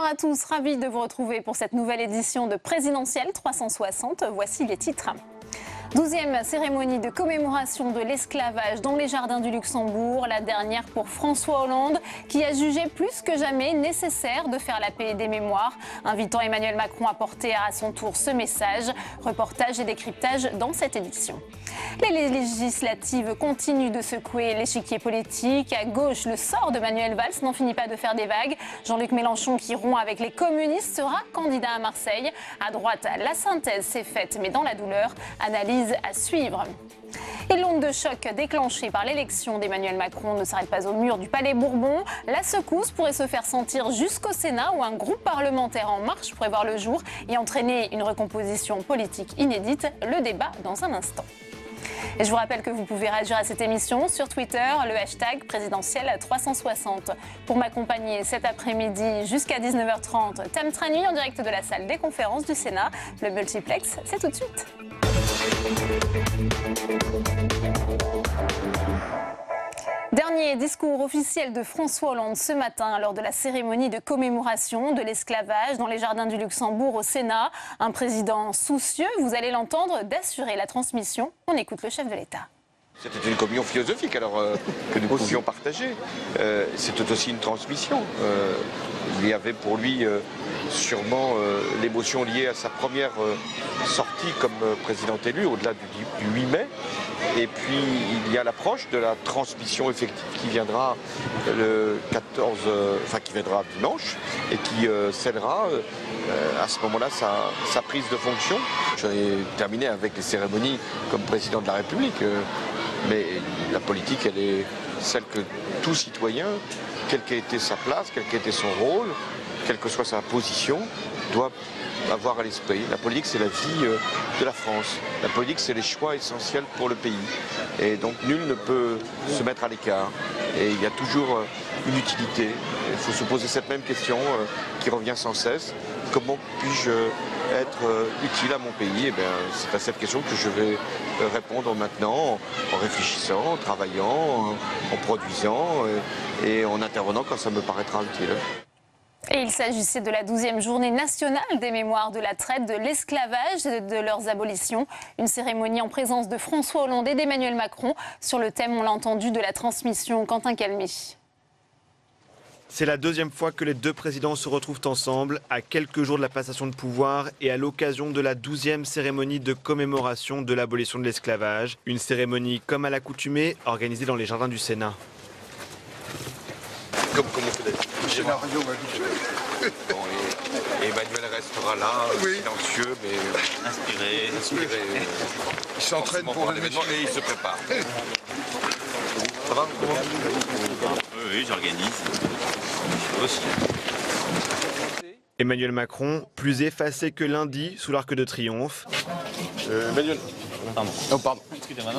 à tous, ravi de vous retrouver pour cette nouvelle édition de Présidentielle 360. Voici les titres. 12e cérémonie de commémoration de l'esclavage dans les jardins du Luxembourg, la dernière pour François Hollande qui a jugé plus que jamais nécessaire de faire la paix des mémoires, invitant Emmanuel Macron à porter à son tour ce message. Reportage et décryptage dans cette édition. Les législatives continuent de secouer l'échiquier politique. À gauche, le sort de Manuel Valls n'en finit pas de faire des vagues. Jean-Luc Mélenchon, qui rompt avec les communistes, sera candidat à Marseille. À droite, la synthèse s'est faite, mais dans la douleur. Analyse à suivre. Et l'onde de choc déclenchée par l'élection d'Emmanuel Macron ne s'arrête pas au mur du Palais Bourbon. La secousse pourrait se faire sentir jusqu'au Sénat où un groupe parlementaire en marche pourrait voir le jour et entraîner une recomposition politique inédite. Le débat dans un instant. Et je vous rappelle que vous pouvez réagir à cette émission sur Twitter, le hashtag présidentielle360. Pour m'accompagner cet après-midi jusqu'à 19h30, Tam Tranui en direct de la salle des conférences du Sénat. Le multiplex, c'est tout de suite. Dernier discours officiel de François Hollande ce matin lors de la cérémonie de commémoration de l'esclavage dans les jardins du Luxembourg au Sénat. Un président soucieux, vous allez l'entendre, d'assurer la transmission. On écoute le chef de l'État. C'était une communion philosophique alors que nous pouvions partager. C'était aussi une transmission. Il y avait pour lui sûrement l'émotion liée à sa première sortie comme président élu au-delà du 8 mai. Et puis il y a l'approche de la transmission effective qui viendra le 14, qui viendra dimanche et qui scellera à ce moment-là sa prise de fonction. J'ai terminé avec les cérémonies comme président de la République. Mais la politique, elle est celle que tout citoyen, quelle qu'ait été sa place, quel qu'ait été son rôle, quelle que soit sa position, doit avoir à l'esprit. La politique, c'est la vie de la France. La politique, c'est les choix essentiels pour le pays. Et donc, nul ne peut se mettre à l'écart. Et il y a toujours une utilité. Il faut se poser cette même question qui revient sans cesse. Comment puis-je être utile à mon pays? Eh bien, c'est à cette question que je vais répondre maintenant, en réfléchissant, en travaillant, en produisant et en intervenant quand ça me paraîtra utile. Et il s'agissait de la 12e journée nationale des mémoires de la traite, de l'esclavage et de leurs abolitions. Une cérémonie en présence de François Hollande et d'Emmanuel Macron sur le thème, on l'a entendu, de la transmission. Quentin Calmy. C'est la deuxième fois que les deux présidents se retrouvent ensemble, à quelques jours de la passation de pouvoir et à l'occasion de la 12e cérémonie de commémoration de l'abolition de l'esclavage. Une cérémonie comme à l'accoutumée, organisée dans les jardins du Sénat. Comme on fait des scénarios habituels. Bon, Emmanuel restera là, silencieux, mais inspiré. Il s'entraîne pour l'événement et il se prépare. Ça va? Oui, j'organise. Aussi. Emmanuel Macron, plus effacé que lundi sous l'Arc de Triomphe. Emmanuel. Pardon. Oh, pardon. Excusez-moi.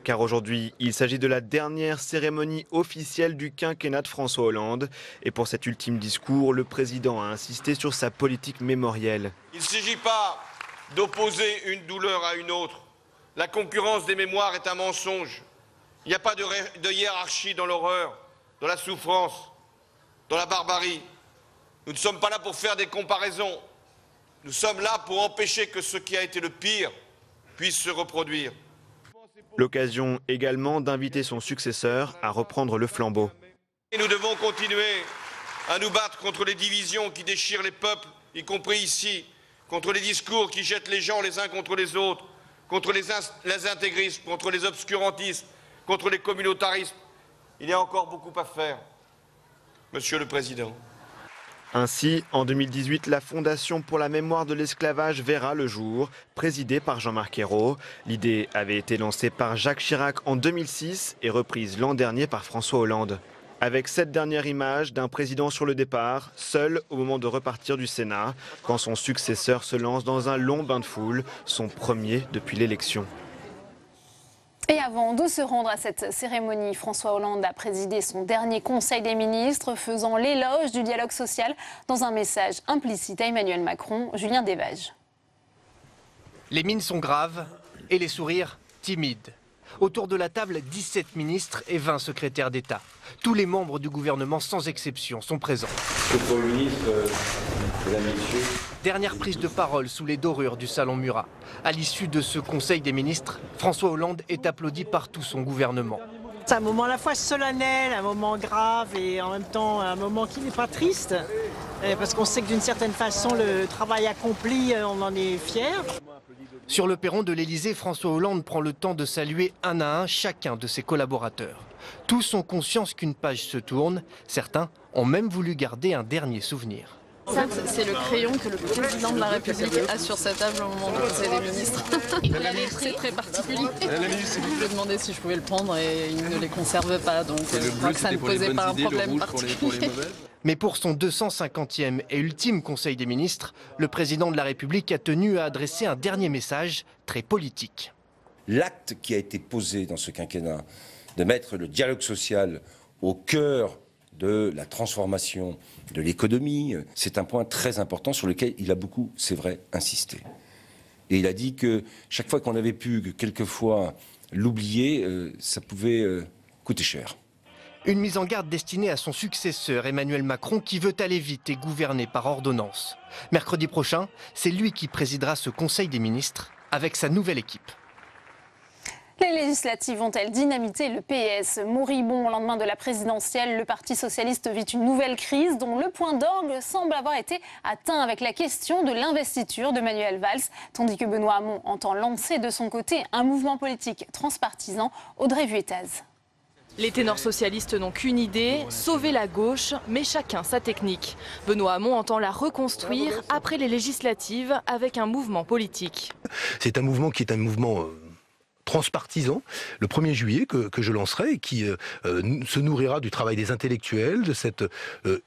Car aujourd'hui, il s'agit de la dernière cérémonie officielle du quinquennat de François Hollande. Et pour cet ultime discours, le président a insisté sur sa politique mémorielle. Il ne s'agit pas d'opposer une douleur à une autre. La concurrence des mémoires est un mensonge. Il n'y a pas de hiérarchie dans l'horreur, dans la souffrance, dans la barbarie. Nous ne sommes pas là pour faire des comparaisons. Nous sommes là pour empêcher que ce qui a été le pire puisse se reproduire. L'occasion également d'inviter son successeur à reprendre le flambeau. Et nous devons continuer à nous battre contre les divisions qui déchirent les peuples, y compris ici, contre les discours qui jettent les gens les uns contre les autres, contre les intégristes, contre les obscurantistes, contre les communautarismes. Il y a encore beaucoup à faire, Monsieur le Président. Ainsi, en 2018, la Fondation pour la mémoire de l'esclavage verra le jour, présidée par Jean-Marc Ayrault. L'idée avait été lancée par Jacques Chirac en 2006 et reprise l'an dernier par François Hollande. Avec cette dernière image d'un président sur le départ, seul au moment de repartir du Sénat, quand son successeur se lance dans un long bain de foule, son premier depuis l'élection. Et avant de se rendre à cette cérémonie, François Hollande a présidé son dernier Conseil des ministres, faisant l'éloge du dialogue social dans un message implicite à Emmanuel Macron. Julien Desvages. Les mines sont graves et les sourires timides. Autour de la table, 17 ministres et 20 secrétaires d'État. Tous les membres du gouvernement, sans exception, sont présents. Monsieur le Premier ministre, mesdames, messieurs. Dernière prise de parole sous les dorures du Salon Murat. À l'issue de ce Conseil des ministres, François Hollande est applaudi par tout son gouvernement. C'est un moment à la fois solennel, un moment grave et en même temps un moment qui n'est pas triste. Parce qu'on sait que d'une certaine façon, le travail accompli, on en est fiers. Sur le perron de l'Élysée, François Hollande prend le temps de saluer un à un chacun de ses collaborateurs. Tous ont conscience qu'une page se tourne. Certains ont même voulu garder un dernier souvenir. Ça, c'est le crayon que le président de la République a sur sa table au moment du Conseil des ministres. C'est très particulier. Je lui ai demandé si je pouvais le prendre et il ne les conserve pas, donc je crois que ça ne posait pas un problème particulier. Mais pour son 250e et ultime Conseil des ministres, le président de la République a tenu à adresser un dernier message très politique. L'acte qui a été posé dans ce quinquennat de mettre le dialogue social au cœur de la transformation de l'économie, c'est un point très important sur lequel il a beaucoup, c'est vrai, insisté. Et il a dit que chaque fois qu'on avait pu quelquefois l'oublier, ça pouvait coûter cher. Une mise en garde destinée à son successeur Emmanuel Macron qui veut aller vite et gouverner par ordonnance. Mercredi prochain, c'est lui qui présidera ce Conseil des ministres avec sa nouvelle équipe. Les législatives vont-elles dynamiter le PS? Moribond au lendemain de la présidentielle, le Parti socialiste vit une nouvelle crise dont le point d'orgue semble avoir été atteint avec la question de l'investiture de Manuel Valls, tandis que Benoît Hamon entend lancer de son côté un mouvement politique transpartisan. Audrey Vuettaz. Les ténors socialistes n'ont qu'une idée, sauver la gauche, mais chacun sa technique. Benoît Hamon entend la reconstruire après les législatives avec un mouvement politique. C'est un mouvement qui est un mouvement transpartisan, le 1er juillet que je lancerai et qui se nourrira du travail des intellectuels, de cette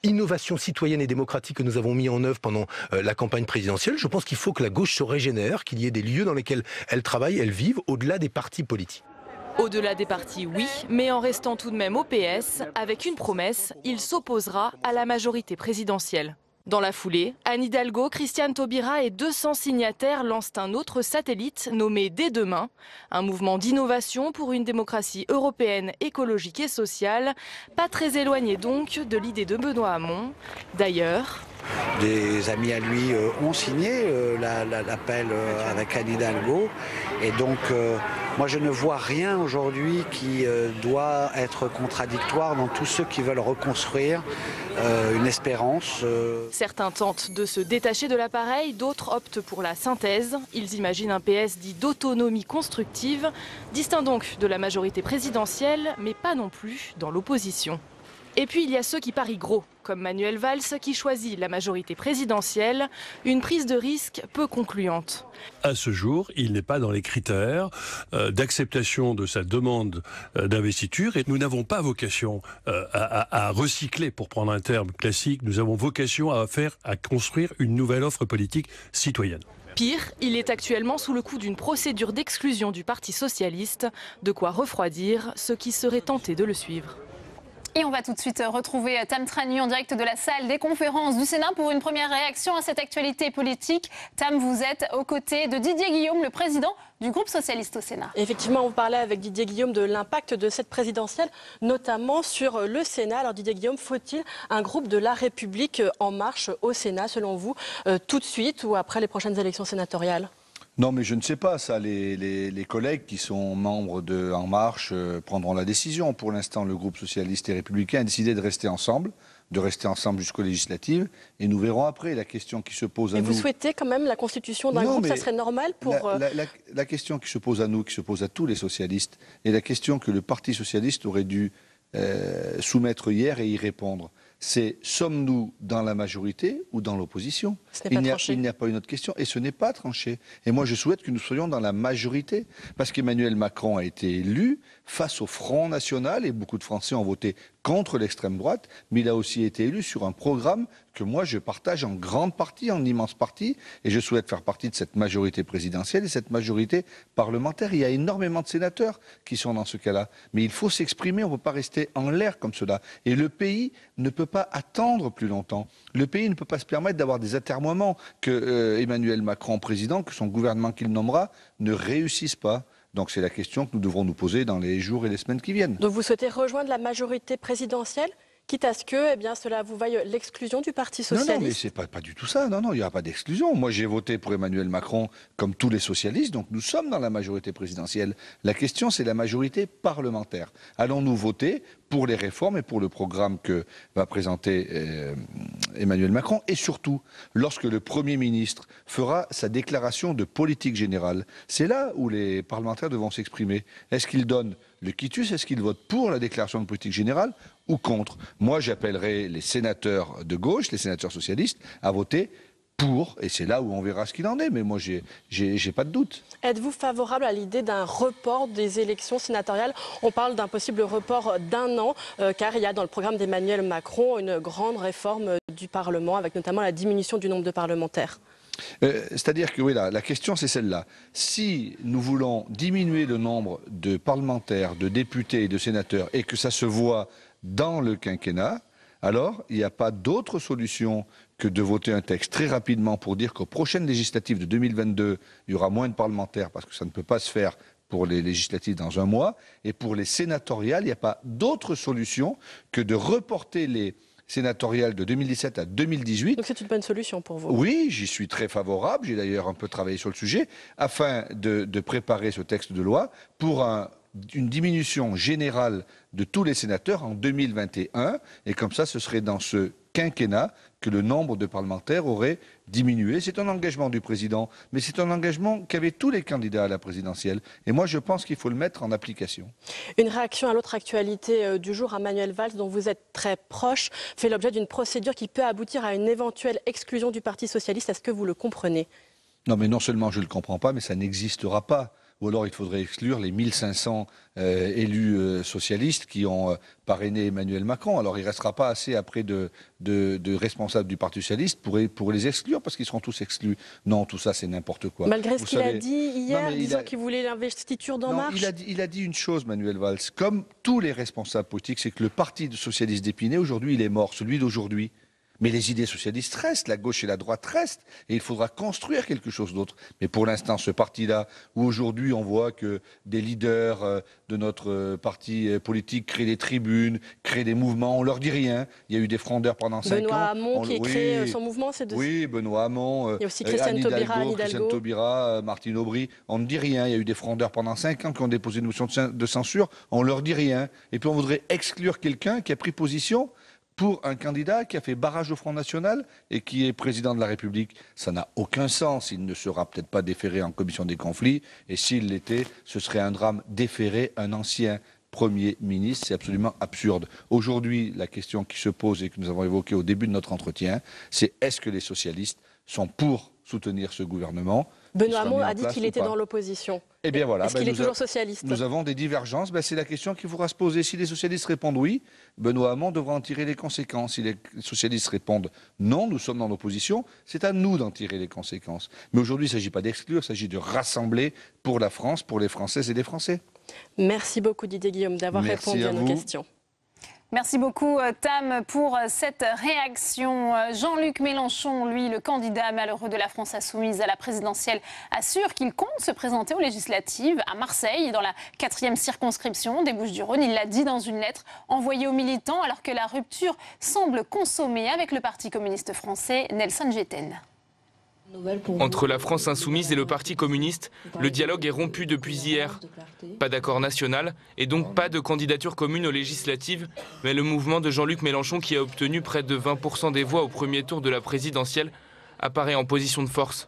innovation citoyenne et démocratique que nous avons mis en œuvre pendant la campagne présidentielle. Je pense qu'il faut que la gauche se régénère, qu'il y ait des lieux dans lesquels elle travaille, elle vive, au-delà des partis politiques. Au-delà des partis, oui, mais en restant tout de même au PS, avec une promesse, il s'opposera à la majorité présidentielle. Dans la foulée, Anne Hidalgo, Christiane Taubira et 200 signataires lancent un autre satellite nommé Dès demain, un mouvement d'innovation pour une démocratie européenne, écologique et sociale, pas très éloigné donc de l'idée de Benoît Hamon. D'ailleurs, des amis à lui ont signé l'appel avec Anne Hidalgo et donc moi je ne vois rien aujourd'hui qui doit être contradictoire dans tous ceux qui veulent reconstruire une espérance. Certains tentent de se détacher de l'appareil, d'autres optent pour la synthèse. Ils imaginent un PS dit d'autonomie constructive, distinct donc de la majorité présidentielle, mais pas non plus dans l'opposition. Et puis il y a ceux qui parient gros, comme Manuel Valls qui choisit la majorité présidentielle, une prise de risque peu concluante. À ce jour, il n'est pas dans les critères d'acceptation de sa demande d'investiture et nous n'avons pas vocation à recycler, pour prendre un terme classique, nous avons vocation à construire une nouvelle offre politique citoyenne. Pire, il est actuellement sous le coup d'une procédure d'exclusion du Parti socialiste, de quoi refroidir ceux qui seraient tentés de le suivre. Et on va tout de suite retrouver Tam Trani en direct de la salle des conférences du Sénat pour une première réaction à cette actualité politique. Tam, vous êtes aux côtés de Didier Guillaume, le président du groupe socialiste au Sénat. Effectivement, on parlait avec Didier Guillaume de l'impact de cette présidentielle, notamment sur le Sénat. Alors Didier Guillaume, faut-il un groupe de La République En Marche au Sénat, selon vous, tout de suite ou après les prochaines élections sénatoriales ? Non, mais je ne sais pas, ça, les collègues qui sont membres de En Marche prendront la décision. Pour l'instant, le groupe socialiste et républicain a décidé de rester ensemble jusqu'aux législatives, et nous verrons après. La question qui se pose à nous... Et vous souhaitez quand même la constitution d'un groupe, ça serait normal pour... La question qui se pose à nous, qui se pose à tous les socialistes, est la question que le Parti socialiste aurait dû soumettre hier et y répondre. C'est sommes-nous dans la majorité ou dans l'opposition ? Il n'y a pas une autre question et ce n'est pas tranché. Et moi je souhaite que nous soyons dans la majorité parce qu'Emmanuel Macron a été élu face au Front National et beaucoup de Français ont voté contre l'extrême droite, mais il a aussi été élu sur un programme que moi je partage en grande partie, en immense partie, et je souhaite faire partie de cette majorité présidentielle et cette majorité parlementaire. Il y a énormément de sénateurs qui sont dans ce cas-là, mais il faut s'exprimer, on ne peut pas rester en l'air comme cela. Et le pays ne peut pas attendre plus longtemps. Le pays ne peut pas se permettre d'avoir des atermoiements que Emmanuel Macron, président, que son gouvernement qu'il nommera, ne réussisse pas. Donc c'est la question que nous devrons nous poser dans les jours et les semaines qui viennent. Donc vous souhaitez rejoindre la majorité présidentielle, quitte à ce que cela vous vaille l'exclusion du Parti socialiste? Non, mais c'est pas du tout ça. Non, il n'y aura pas d'exclusion. Moi, j'ai voté pour Emmanuel Macron comme tous les socialistes, donc nous sommes dans la majorité présidentielle. La question, c'est la majorité parlementaire. Allons-nous voter pour les réformes et pour le programme que va présenter Emmanuel Macron? Et surtout, lorsque le Premier ministre fera sa déclaration de politique générale, c'est là où les parlementaires devront s'exprimer. Est-ce qu'ils donnent le quitus? Est-ce qu'ils votent pour la déclaration de politique générale ou contre? Moi, j'appellerai les sénateurs de gauche, les sénateurs socialistes, à voter pour, et c'est là où on verra ce qu'il en est, mais moi, j'ai pas de doute. Êtes-vous favorable à l'idée d'un report des élections sénatoriales? On parle d'un possible report d'1 an, car il y a dans le programme d'Emmanuel Macron une grande réforme du Parlement, avec notamment la diminution du nombre de parlementaires. C'est-à-dire que oui, la question c'est celle-là. Si nous voulons diminuer le nombre de parlementaires, de députés et de sénateurs, et que ça se voit dans le quinquennat, alors il n'y a pas d'autre solution que de voter un texte très rapidement pour dire qu'aux prochaines législatives de 2022, il y aura moins de parlementaires, parce que ça ne peut pas se faire pour les législatives dans un mois, et pour les sénatoriales, il n'y a pas d'autre solution que de reporter les sénatoriales de 2017 à 2018. Donc c'est une bonne solution pour vous? Oui, j'y suis très favorable. J'ai d'ailleurs un peu travaillé sur le sujet afin de préparer ce texte de loi pour une diminution générale de tous les sénateurs en 2021. Et comme ça, ce serait dans ce quinquennat que le nombre de parlementaires aurait diminué. C'est un engagement du président, mais c'est un engagement qu'avaient tous les candidats à la présidentielle. Et moi, je pense qu'il faut le mettre en application. Une réaction à l'autre actualité du jour, Manuel Valls, dont vous êtes très proche, fait l'objet d'une procédure qui peut aboutir à une éventuelle exclusion du Parti socialiste. Est-ce que vous le comprenez? Non, mais non seulement je ne le comprends pas, mais ça n'existera pas. Ou alors il faudrait exclure les 1500 élus socialistes qui ont parrainé Emmanuel Macron. Alors il ne restera pas assez après de responsables du Parti socialiste pour les exclure, parce qu'ils seront tous exclus. Non, tout ça c'est n'importe quoi. Malgré ce qu'il a dit hier, disant qu'il voulait l'investiture d'En Marche. Il a dit une chose, Manuel Valls, comme tous les responsables politiques, c'est que le Parti socialiste d'Épinay, aujourd'hui, il est mort, celui d'aujourd'hui. Mais les idées socialistes restent, la gauche et la droite restent, et il faudra construire quelque chose d'autre. Mais pour l'instant, ce parti-là, où aujourd'hui on voit que des leaders de notre parti politique créent des tribunes, créent des mouvements, on leur dit rien. Il y a eu des frondeurs pendant 5 ans. Benoît Hamon qui crée son mouvement, c'est de... Oui, Benoît Hamon, il y a aussi Christiane Taubira, Martine Aubry, on ne dit rien. Il y a eu des frondeurs pendant 5 ans qui ont déposé une motion de censure, on leur dit rien. Et puis on voudrait exclure quelqu'un qui a pris position pour un candidat qui a fait barrage au Front National et qui est président de la République. Ça n'a aucun sens. Il ne sera peut-être pas déféré en commission des conflits. Et s'il l'était, ce serait un drame déférer un ancien Premier ministre. C'est absolument absurde. Aujourd'hui, la question qui se pose et que nous avons évoquée au début de notre entretien, c'est est-ce que les socialistes sont pour soutenir ce gouvernement? Benoît Hamon a dit qu'il était dans l'opposition. Eh bien voilà. Est-ce qu'il est toujours socialiste? Nous avons des divergences. C'est la question qu'il faudra se poser. Si les socialistes répondent oui, Benoît Hamon devra en tirer les conséquences. Si les socialistes répondent non, nous sommes dans l'opposition. C'est à nous d'en tirer les conséquences. Mais aujourd'hui, il ne s'agit pas d'exclure, il s'agit de rassembler pour la France, pour les Françaises et les Français. Merci beaucoup Didier Guillaume d'avoir répondu à nos questions. Merci beaucoup Tam pour cette réaction. Jean-Luc Mélenchon, lui, le candidat malheureux de la France insoumise à la présidentielle, assure qu'il compte se présenter aux législatives à Marseille, dans la 4e circonscription des Bouches-du-Rhône. Il l'a dit dans une lettre envoyée aux militants alors que la rupture semble consommée avec le Parti communiste français. Nelson Géten. Entre la France insoumise et le Parti communiste, le dialogue est rompu depuis hier. Pas d'accord national et donc pas de candidature commune aux législatives, mais le mouvement de Jean-Luc Mélenchon, qui a obtenu près de 20% des voix au premier tour de la présidentielle, apparaît en position de force.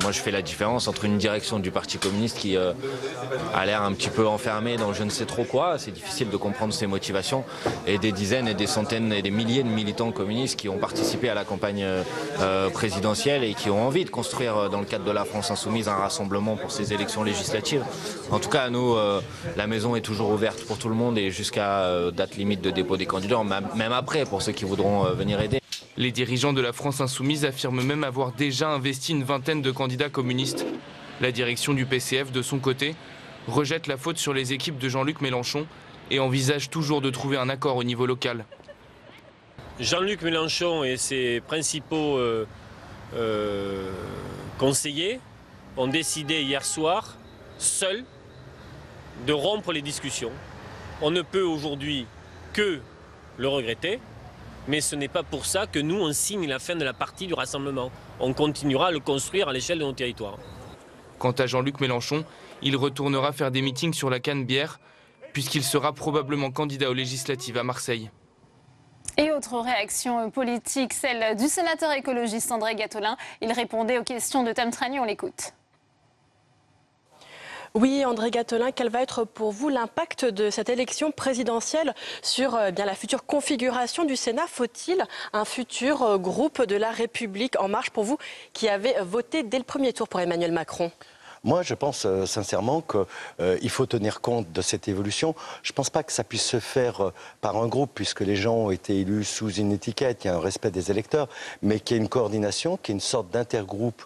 Moi je fais la différence entre une direction du Parti communiste qui a l'air un petit peu enfermée dans je ne sais trop quoi, c'est difficile de comprendre ses motivations, et des dizaines et des centaines et des milliers de militants communistes qui ont participé à la campagne présidentielle et qui ont envie de construire dans le cadre de la France insoumise un rassemblement pour ces élections législatives. En tout cas nous, la maison est toujours ouverte pour tout le monde et jusqu'à date limite de dépôt des candidatures, même après pour ceux qui voudront venir aider. Les dirigeants de la France insoumise affirment même avoir déjà investi une vingtaine de candidats communistes. La direction du PCF, de son côté, rejette la faute sur les équipes de Jean-Luc Mélenchon et envisage toujours de trouver un accord au niveau local. Jean-Luc Mélenchon et ses principaux conseillers ont décidé hier soir, seuls, de rompre les discussions. On ne peut aujourd'hui que le regretter, mais ce n'est pas pour ça que nous, on signe la fin de la partie du rassemblement. On continuera à le construire à l'échelle de nos territoires. Quant à Jean-Luc Mélenchon, il retournera faire des meetings sur la Canebière, puisqu'il sera probablement candidat aux législatives à Marseille. Et autre réaction politique, celle du sénateur écologiste André Gattolin. Il répondait aux questions de Tam Trani, on l'écoute. Oui, André Gattolin, quel va être pour vous l'impact de cette élection présidentielle sur la future configuration du Sénat? Faut-il un futur groupe de la République En Marche pour vous qui avez voté dès le premier tour pour Emmanuel Macron? Moi, je pense sincèrement qu'il faut tenir compte de cette évolution. Je ne pense pas que ça puisse se faire par un groupe, puisque les gens ont été élus sous une étiquette, il y a un respect des électeurs, mais qu'il y ait une coordination, qu'il y ait une sorte d'intergroupe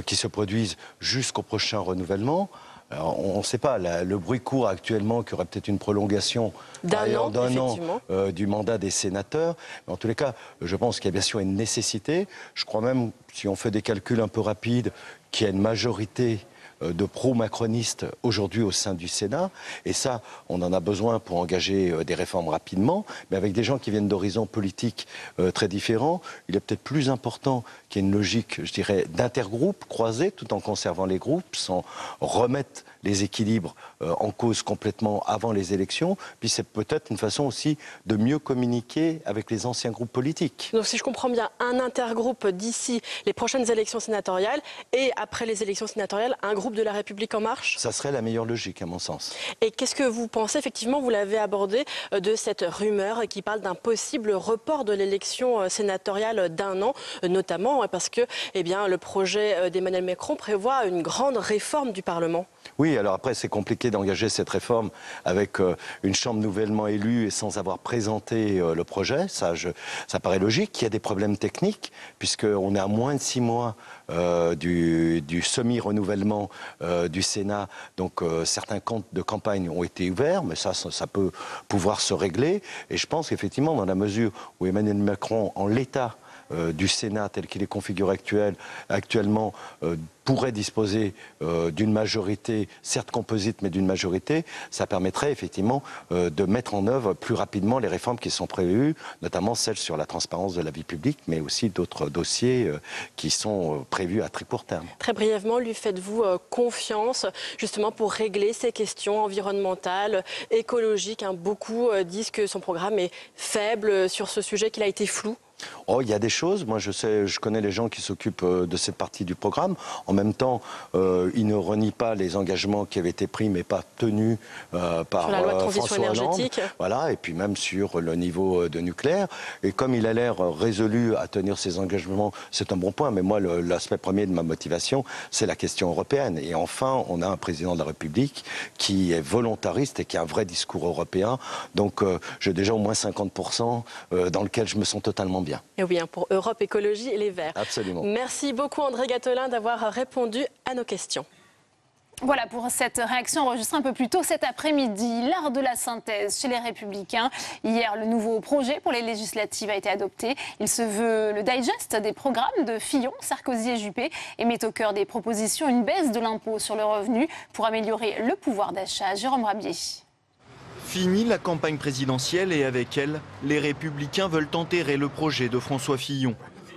qui se produise jusqu'au prochain renouvellement. Alors, on ne sait pas, le bruit court actuellement qu'il y aurait peut-être une prolongation d'un an du mandat des sénateurs. Mais en tous les cas, je pense qu'il y a bien sûr une nécessité. Je crois même, si on fait des calculs un peu rapides, qu'il y a une majorité de pro-macronistes aujourd'hui au sein du Sénat. Et ça, on en a besoin pour engager des réformes rapidement. Mais avec des gens qui viennent d'horizons politiques très différents, il est peut-être plus important qu'il y ait une logique, je dirais, d'intergroupe croisé, tout en conservant les groupes, sans remettre les équilibres en cause complètement avant les élections. Puis c'est peut-être une façon aussi de mieux communiquer avec les anciens groupes politiques. Donc si je comprends bien, un intergroupe d'ici les prochaines élections sénatoriales et après les élections sénatoriales, un groupe de la République En Marche? Ça serait la meilleure logique à mon sens. Et qu'est-ce que vous pensez, effectivement, vous l'avez abordé, de cette rumeur qui parle d'un possible report de l'élection sénatoriale d'un an, notamment parce que le projet d'Emmanuel Macron prévoit une grande réforme du Parlement? Oui, alors après c'est compliqué d'engager cette réforme avec une chambre nouvellement élue et sans avoir présenté le projet. Ça paraît logique. Il y a des problèmes techniques puisqu'on est à moins de 6 mois du semi-renouvellement du Sénat. Donc certains comptes de campagne ont été ouverts, mais ça peut pouvoir se régler. Et je pense qu'effectivement, dans la mesure où Emmanuel Macron, en l'état du Sénat tel qu'il est configuré actuellement, pourrait disposer d'une majorité, certes composite, mais d'une majorité, ça permettrait effectivement de mettre en œuvre plus rapidement les réformes qui sont prévues, notamment celles sur la transparence de la vie publique, mais aussi d'autres dossiers qui sont prévus à très court terme. Très brièvement, lui faites-vous confiance justement pour régler ces questions environnementales, écologiques? Beaucoup disent que son programme est faible sur ce sujet, qu'il a été flou. Oh, il y a des choses. Moi, je connais les gens qui s'occupent de cette partie du programme. En même temps, ils ne renient pas les engagements qui avaient été pris mais pas tenus par sur la loi de transition François Hollande. énergétique. Voilà, et puis même sur le niveau de nucléaire. Et comme il a l'air résolu à tenir ses engagements, c'est un bon point. Mais moi, l'aspect premier de ma motivation, c'est la question européenne. Et enfin, on a un président de la République qui est volontariste et qui a un vrai discours européen. Donc, j'ai déjà au moins 50% dans lequel je me sens totalement bien. Et oui, pour Europe Écologie et les Verts. Absolument. Merci beaucoup André Gattolin d'avoir répondu à nos questions. Voilà pour cette réaction enregistrée un peu plus tôt cet après-midi. L'art de la synthèse chez les Républicains. Hier, le nouveau projet pour les législatives a été adopté. Il se veut le digest des programmes de Fillon, Sarkozy et Juppé et met au cœur des propositions une baisse de l'impôt sur le revenu pour améliorer le pouvoir d'achat. Jérôme Rabier. Fini la campagne présidentielle et avec elle, les Républicains veulent enterrer le projet de François Fillon.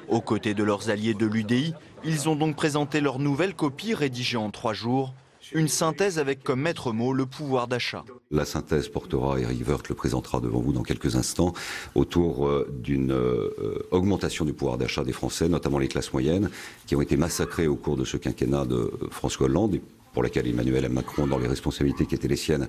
Aux côtés de leurs alliés de l'UDI, ils ont donc présenté leur nouvelle copie rédigée en 3 jours. Une synthèse avec comme maître mot le pouvoir d'achat. La synthèse portera, Éric Woerth le présentera devant vous dans quelques instants, autour d'une augmentation du pouvoir d'achat des Français, notamment les classes moyennes, qui ont été massacrées au cours de ce quinquennat de François Hollande, pour laquelle Emmanuel Macron, dans les responsabilités qui étaient les siennes,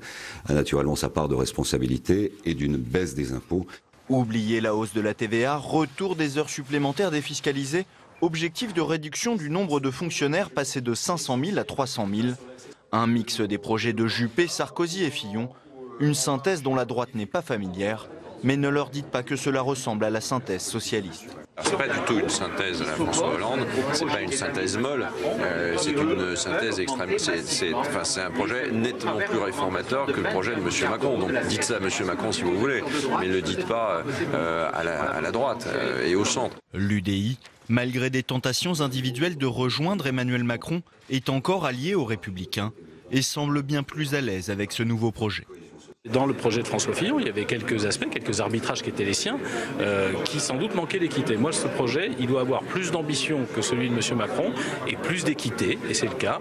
a naturellement sa part de responsabilité, et d'une baisse des impôts. Oubliez la hausse de la TVA, retour des heures supplémentaires défiscalisées, objectif de réduction du nombre de fonctionnaires passé de 500 000 à 300 000. Un mix des projets de Juppé, Sarkozy et Fillon, une synthèse dont la droite n'est pas familière, mais ne leur dites pas que cela ressemble à la synthèse socialiste. C'est pas du tout une synthèse à la François Hollande, c'est pas une synthèse molle, c'est une synthèse extrême. C'est un projet nettement plus réformateur que le projet de M. Macron. Donc dites ça à M. Macron si vous voulez, mais ne le dites pas à la droite et au centre. L'UDI, malgré des tentations individuelles de rejoindre Emmanuel Macron, est encore allié aux Républicains. et semble bien plus à l'aise avec ce nouveau projet. Dans le projet de François Fillon, il y avait quelques aspects, quelques arbitrages qui étaient les siens, qui sans doute manquaient d'équité. Moi, ce projet, il doit avoir plus d'ambition que celui de M. Macron et plus d'équité, et c'est le cas,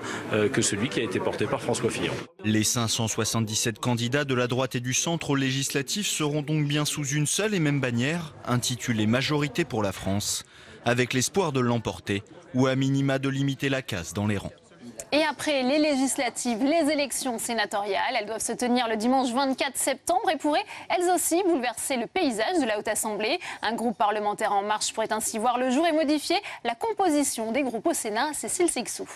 que celui qui a été porté par François Fillon. Les 577 candidats de la droite et du centre aux législatives seront donc bien sous une seule et même bannière, intitulée Majorité pour la France, avec l'espoir de l'emporter ou à minima de limiter la casse dans les rangs. Et après les législatives, les élections sénatoriales, elles doivent se tenir le dimanche 24 septembre et pourraient, elles aussi, bouleverser le paysage de la Haute Assemblée. Un groupe parlementaire en marche pourrait ainsi voir le jour et modifier la composition des groupes au Sénat. Cécile Seixou.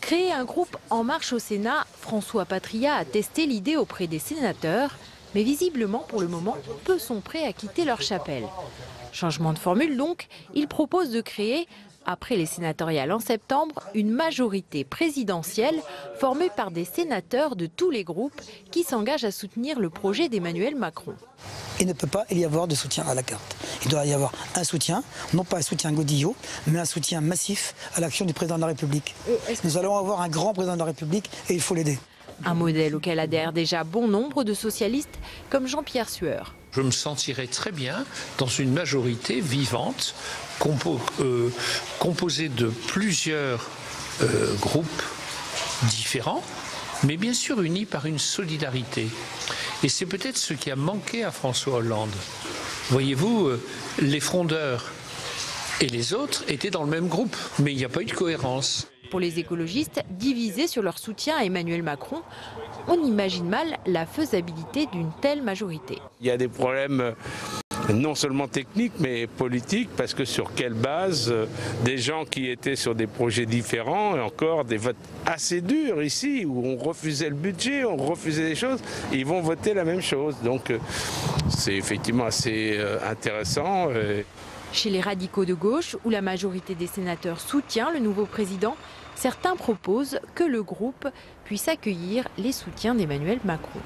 Créer un groupe En Marche au Sénat, François Patriat a testé l'idée auprès des sénateurs, mais visiblement, pour le moment, peu sont prêts à quitter leur chapelle. Changement de formule donc, il propose de créer, après les sénatoriales en septembre, une majorité présidentielle formée par des sénateurs de tous les groupes qui s'engagent à soutenir le projet d'Emmanuel Macron. Il ne peut pas y avoir de soutien à la carte. Il doit y avoir un soutien, non pas un soutien godillot, mais un soutien massif à l'action du président de la République. Nous allons avoir un grand président de la République et il faut l'aider. Un modèle auquel adhèrent déjà bon nombre de socialistes comme Jean-Pierre Sueur. Je me sentirais très bien dans une majorité vivante, composée de plusieurs groupes différents, mais bien sûr unis par une solidarité. Et c'est peut-être ce qui a manqué à François Hollande. Voyez-vous, les frondeurs et les autres étaient dans le même groupe, mais il n'y a pas eu de cohérence. Pour les écologistes, divisés sur leur soutien à Emmanuel Macron, on imagine mal la faisabilité d'une telle majorité. Il y a des problèmes non seulement techniques mais politiques, parce que sur quelle base des gens qui étaient sur des projets différents, et encore des votes assez durs ici, où on refusait le budget, on refusait des choses, ils vont voter la même chose. Donc c'est effectivement assez intéressant. Chez les radicaux de gauche, où la majorité des sénateurs soutient le nouveau président, certains proposent que le groupe puisse accueillir les soutiens d'Emmanuel Macron.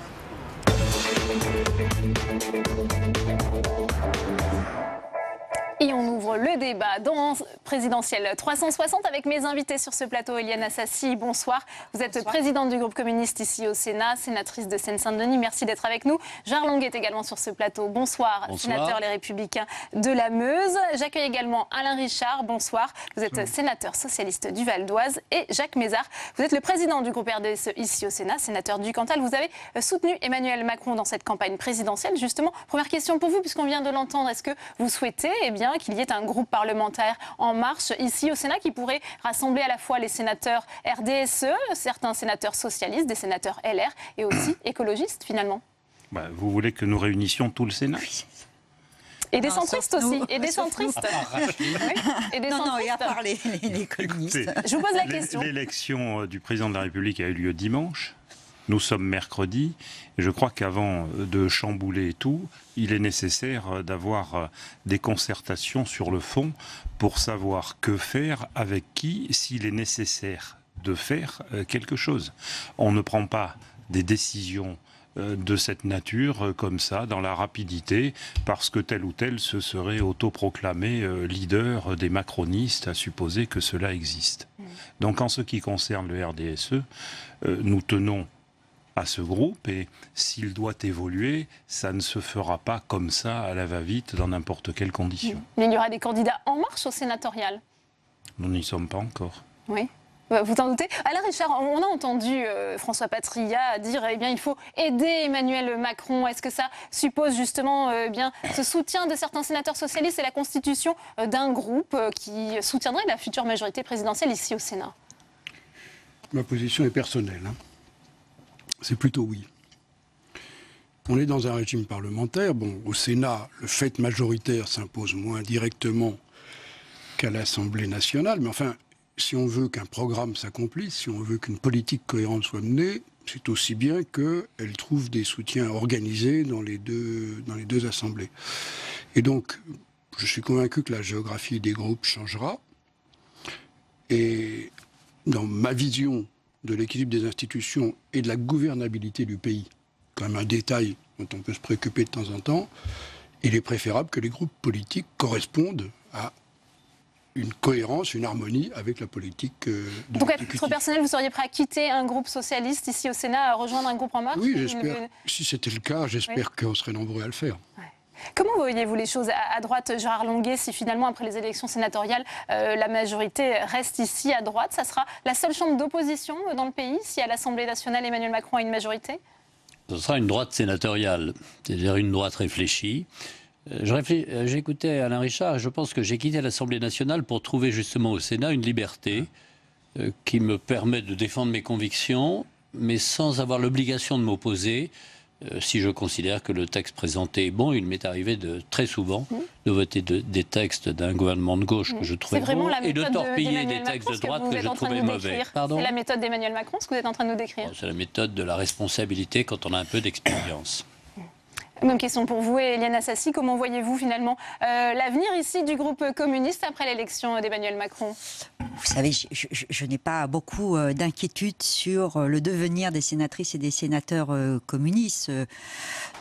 Et on ouvre le débat dans Présidentielle 360 avec mes invités sur ce plateau. Éliane Assassi, bonsoir. Vous êtes présidente du groupe communiste ici au Sénat, sénatrice de Seine-Saint-Denis. Merci d'être avec nous. Gérard Longuet est également sur ce plateau. Bonsoir, sénateur Les Républicains de la Meuse. J'accueille également Alain Richard. Bonsoir. Vous êtes sénateur socialiste du Val d'Oise. Et Jacques Mézard, vous êtes le président du groupe RDSE ici au Sénat, sénateur du Cantal. Vous avez soutenu Emmanuel Macron dans cette campagne présidentielle. Justement, première question pour vous, puisqu'on vient de l'entendre. Est-ce que vous souhaitez qu'il y ait un groupe parlementaire en marche ici au Sénat qui pourrait rassembler à la fois les sénateurs RDSE, certains sénateurs socialistes, des sénateurs LR et aussi écologistes finalement? Vous voulez que nous réunissions tout le Sénat? Et des centristes aussi, et des centristes. Et des centristes. Et à part les communistes. Je vous pose la question. L'élection du président de la République a eu lieu dimanche. Nous sommes mercredi, et je crois qu'avant de chambouler tout, il est nécessaire d'avoir des concertations sur le fond pour savoir que faire, avec qui, s'il est nécessaire de faire quelque chose. On ne prend pas des décisions de cette nature comme ça, dans la rapidité, parce que tel ou tel se serait autoproclamé leader des macronistes, à supposer que cela existe. Donc en ce qui concerne le RDSE, nous tenons à ce groupe, et s'il doit évoluer, ça ne se fera pas comme ça, à la va-vite, dans n'importe quelle condition. Mais il y aura des candidats en marche au sénatorial? Nous n'y sommes pas encore. Oui. Vous en doutez? Alain Richard, on a entendu François Patriat dire il faut aider Emmanuel Macron. Est-ce que ça suppose justement ce soutien de certains sénateurs socialistes et la constitution d'un groupe qui soutiendrait la future majorité présidentielle ici au Sénat? Ma position est personnelle. C'est plutôt oui. On est dans un régime parlementaire. Bon, au Sénat, le fait majoritaire s'impose moins directement qu'à l'Assemblée nationale. Mais enfin, si on veut qu'un programme s'accomplisse, si on veut qu'une politique cohérente soit menée, c'est aussi bien qu'elle trouve des soutiens organisés dans les deux assemblées. Et donc, je suis convaincu que la géographie des groupes changera. Et dans ma vision de l'équilibre des institutions et de la gouvernabilité du pays, quand même un détail dont on peut se préoccuper de temps en temps, il est préférable que les groupes politiques correspondent à une cohérence, une harmonie avec la politique de Donc, à titre personnel, vous seriez prêt à quitter un groupe socialiste ici au Sénat, à rejoindre un groupe En Marche? Oui, j'espère. Si c'était le cas, j'espère qu'on serait nombreux à le faire. Ouais. Comment voyez-vous les choses à droite, Gérard Longuet, si finalement, après les élections sénatoriales, la majorité reste ici à droite? Ça sera la seule chambre d'opposition dans le pays si à l'Assemblée nationale, Emmanuel Macron a une majorité? Ce sera une droite sénatoriale, c'est-à-dire une droite réfléchie. J'écoutais Alain Richard et je pense que j'ai quitté l'Assemblée nationale pour trouver justement au Sénat une liberté qui me permet de défendre mes convictions, mais sans avoir l'obligation de m'opposer. Si je considère que le texte présenté est bon, il m'est arrivé très souvent de voter des textes d'un gouvernement de gauche que je trouvais bon et de torpiller des textes de droite que je trouvais mauvais. C'est la méthode d'Emmanuel Macron, ce que vous êtes en train de nous décrire? C'est la méthode de la responsabilité quand on a un peu d'expérience. Même question pour vous, Éliane Assassi. Comment voyez-vous finalement l'avenir ici du groupe communiste après l'élection d'Emmanuel Macron? Vous savez, je n'ai pas beaucoup d'inquiétude sur le devenir des sénatrices et des sénateurs communistes.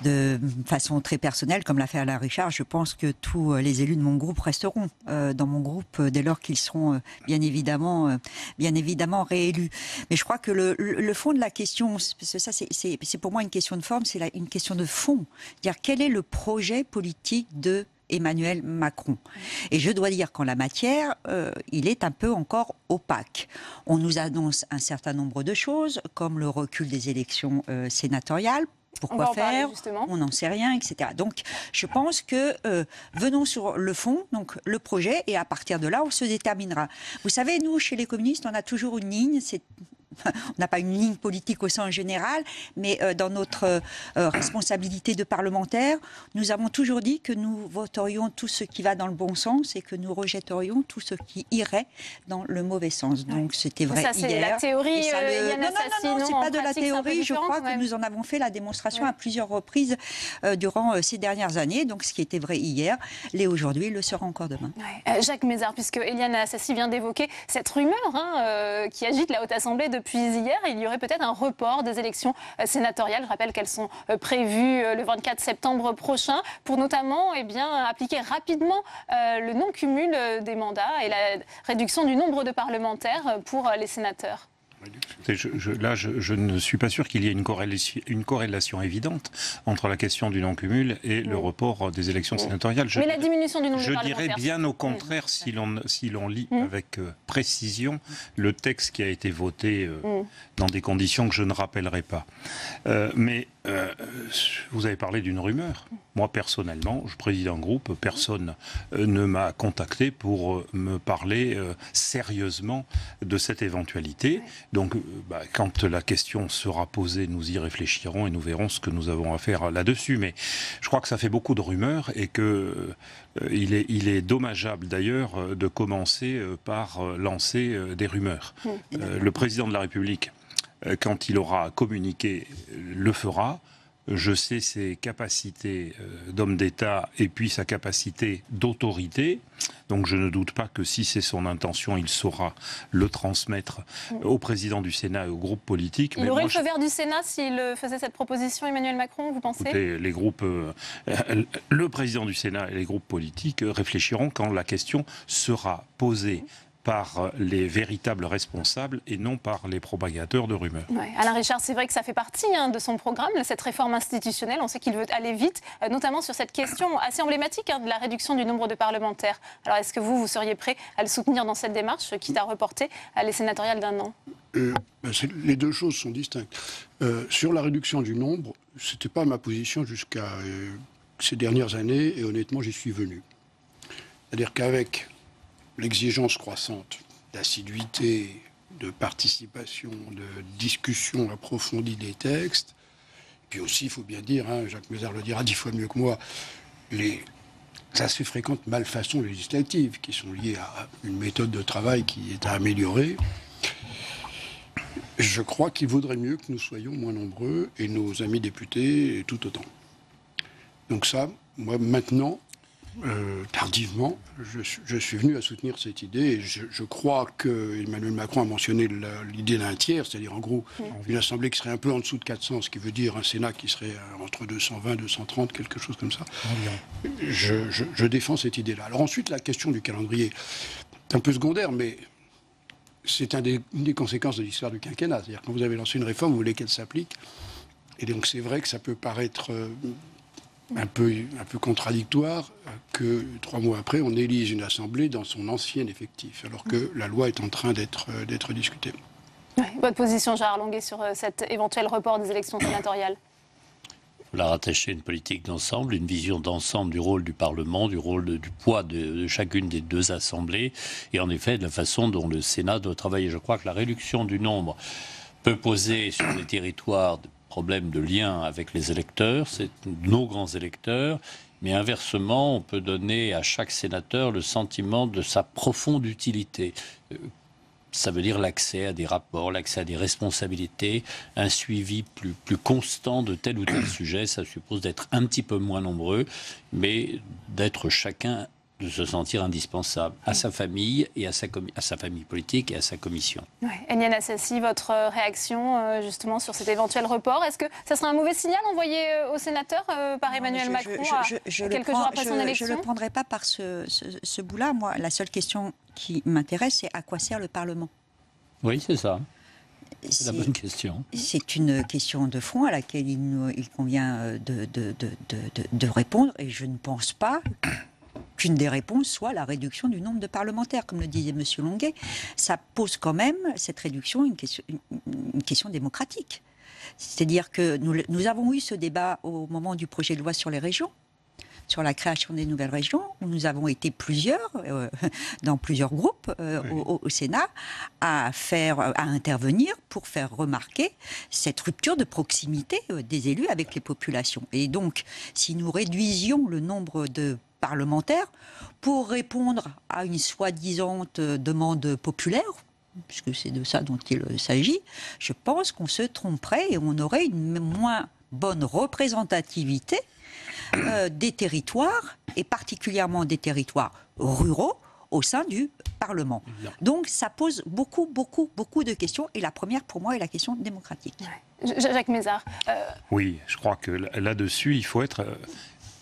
De façon très personnelle, comme l'a fait Alain Richard, je pense que tous les élus de mon groupe resteront dans mon groupe dès lors qu'ils seront bien évidemment réélus. Mais je crois que le fond de la question, parce que ça c'est pour moi une question de forme, c'est une question de fond. Dire quel est le projet politique de Emmanuel Macron. Et je dois dire qu'en la matière, il est un peu encore opaque. On nous annonce un certain nombre de choses, comme le recul des élections sénatoriales. Pourquoi faire? On n'en sait rien, etc. Donc, je pense que venons sur le fond, donc le projet, et à partir de là, on se déterminera. Vous savez, nous, chez les communistes, on a toujours une ligne, on n'a pas une ligne politique au sens général, mais dans notre responsabilité de parlementaire, nous avons toujours dit que nous voterions tout ce qui va dans le bon sens et que nous rejetterions tout ce qui irait dans le mauvais sens. Donc c'était vrai hier. Ça, c'est la théorie, Non, c'est pas de la théorie. Je crois que nous en avons fait la démonstration à plusieurs reprises durant ces dernières années. Donc ce qui était vrai hier, l'est aujourd'hui, le sera encore demain. Jacques Mézard, puisque Éliane Assassi vient d'évoquer cette rumeur qui agite la Haute Assemblée depuis hier, il y aurait peut-être un report des élections sénatoriales. Je rappelle qu'elles sont prévues le 24 septembre prochain pour notamment appliquer rapidement le non-cumul des mandats et la réduction du nombre de parlementaires pour les sénateurs. Je ne suis pas sûr qu'il y ait une corrélation évidente entre la question du non-cumul et le report des élections sénatoriales. Mais la diminution du nombre de parlementaires... Je dirais bien au contraire, si l'on lit avec précision le texte qui a été voté dans des conditions que je ne rappellerai pas. Mais vous avez parlé d'une rumeur. Moi, personnellement, je préside un groupe, personne ne m'a contacté pour me parler sérieusement de cette éventualité. Donc, quand la question sera posée, nous y réfléchirons et nous verrons ce que nous avons à faire là-dessus. Mais je crois que ça fait beaucoup de rumeurs et que il est dommageable d'ailleurs de commencer par lancer des rumeurs. Le président de la République, quand il aura communiqué, le fera. Je sais ses capacités d'homme d'État et puis sa capacité d'autorité. Donc je ne doute pas que si c'est son intention, il saura le transmettre au président du Sénat et au groupe politique. Il aurait le feu vert du Sénat s'il faisait cette proposition, Emmanuel Macron, vous pensez? Écoutez, les groupes, le président du Sénat et les groupes politiques réfléchiront quand la question sera posée par les véritables responsables et non par les propagateurs de rumeurs. Alain Richard, c'est vrai que ça fait partie de son programme, cette réforme institutionnelle. On sait qu'il veut aller vite, notamment sur cette question assez emblématique de la réduction du nombre de parlementaires. Alors est-ce que vous seriez prêt à le soutenir dans cette démarche, quitte à reporter les sénatoriales d'un an? Les deux choses sont distinctes. Sur la réduction du nombre, ce n'était pas ma position jusqu'à ces dernières années, et honnêtement, j'y suis venu. C'est-à-dire qu'avec l'exigence croissante d'assiduité, de participation, de discussion approfondie des textes, puis aussi, il faut bien dire, Jacques Mézard le dira 10 fois mieux que moi, les assez fréquentes malfaçons législatives qui sont liées à une méthode de travail qui est à améliorer. Je crois qu'il vaudrait mieux que nous soyons moins nombreux et nos amis députés tout autant. Donc ça, moi maintenant, tardivement, je suis venu à soutenir cette idée et je crois que Emmanuel Macron a mentionné l'idée d'un tiers, c'est-à-dire en gros une assemblée qui serait un peu en dessous de 400, ce qui veut dire un Sénat qui serait entre 220, 230, quelque chose comme ça. Je défends cette idée-là. Alors ensuite, la question du calendrier. un peu secondaire, mais c'est une des conséquences de l'histoire du quinquennat. C'est-à-dire quand vous avez lancé une réforme, vous voulez qu'elle s'applique. Et donc c'est vrai que ça peut paraître un peu contradictoire que 3 mois après, on élise une assemblée dans son ancien effectif, alors que la loi est en train d'être discutée. Oui. Votre position, Gérard Longuet, sur cet éventuel report des élections sénatoriales? Il faut la rattacher à une politique d'ensemble, une vision d'ensemble du rôle du Parlement, du poids de chacune des 2 assemblées, et en effet de la façon dont le Sénat doit travailler. Je crois que la réduction du nombre peut poser sur les territoires des problèmes de lien avec les électeurs, c'est nos grands électeurs, mais inversement, on peut donner à chaque sénateur le sentiment de sa profonde utilité. Ça veut dire l'accès à des rapports, l'accès à des responsabilités, un suivi plus constant de tel ou tel sujet. Ça suppose d'être un petit peu moins nombreux, mais d'être chacun, de se sentir indispensable à sa famille et à sa famille politique et à sa commission. Ouais. Eliane Assassi, votre réaction justement sur cet éventuel report, est-ce que ça serait un mauvais signal envoyé aux sénateurs par Emmanuel Macron quelques jours après son élection? Je ne le prendrai pas par ce bout-là. Moi, la seule question qui m'intéresse, c'est à quoi sert le Parlement? Oui, c'est ça. C'est la bonne question. C'est une question de fond à laquelle il convient de répondre, et je ne pense pas qu'une des réponses soit la réduction du nombre de parlementaires, comme le disait M. Longuet. Ça pose quand même, cette réduction, une question démocratique. C'est-à-dire que nous avons eu ce débat au moment du projet de loi sur les régions, sur la création des nouvelles régions, où nous avons été plusieurs, dans plusieurs groupes au Sénat, à intervenir pour faire remarquer cette rupture de proximité des élus avec les populations. Et donc, si nous réduisions le nombre de parlementaires pour répondre à une soi-disant demande populaire, puisque c'est de ça dont il s'agit, je pense qu'on se tromperait et on aurait une moins bonne représentativité des territoires, et particulièrement des territoires ruraux, au sein du Parlement. Donc ça pose beaucoup de questions, et la première pour moi est la question démocratique. Ouais. Jacques Mézard. Oui, je crois que là-dessus, il faut être...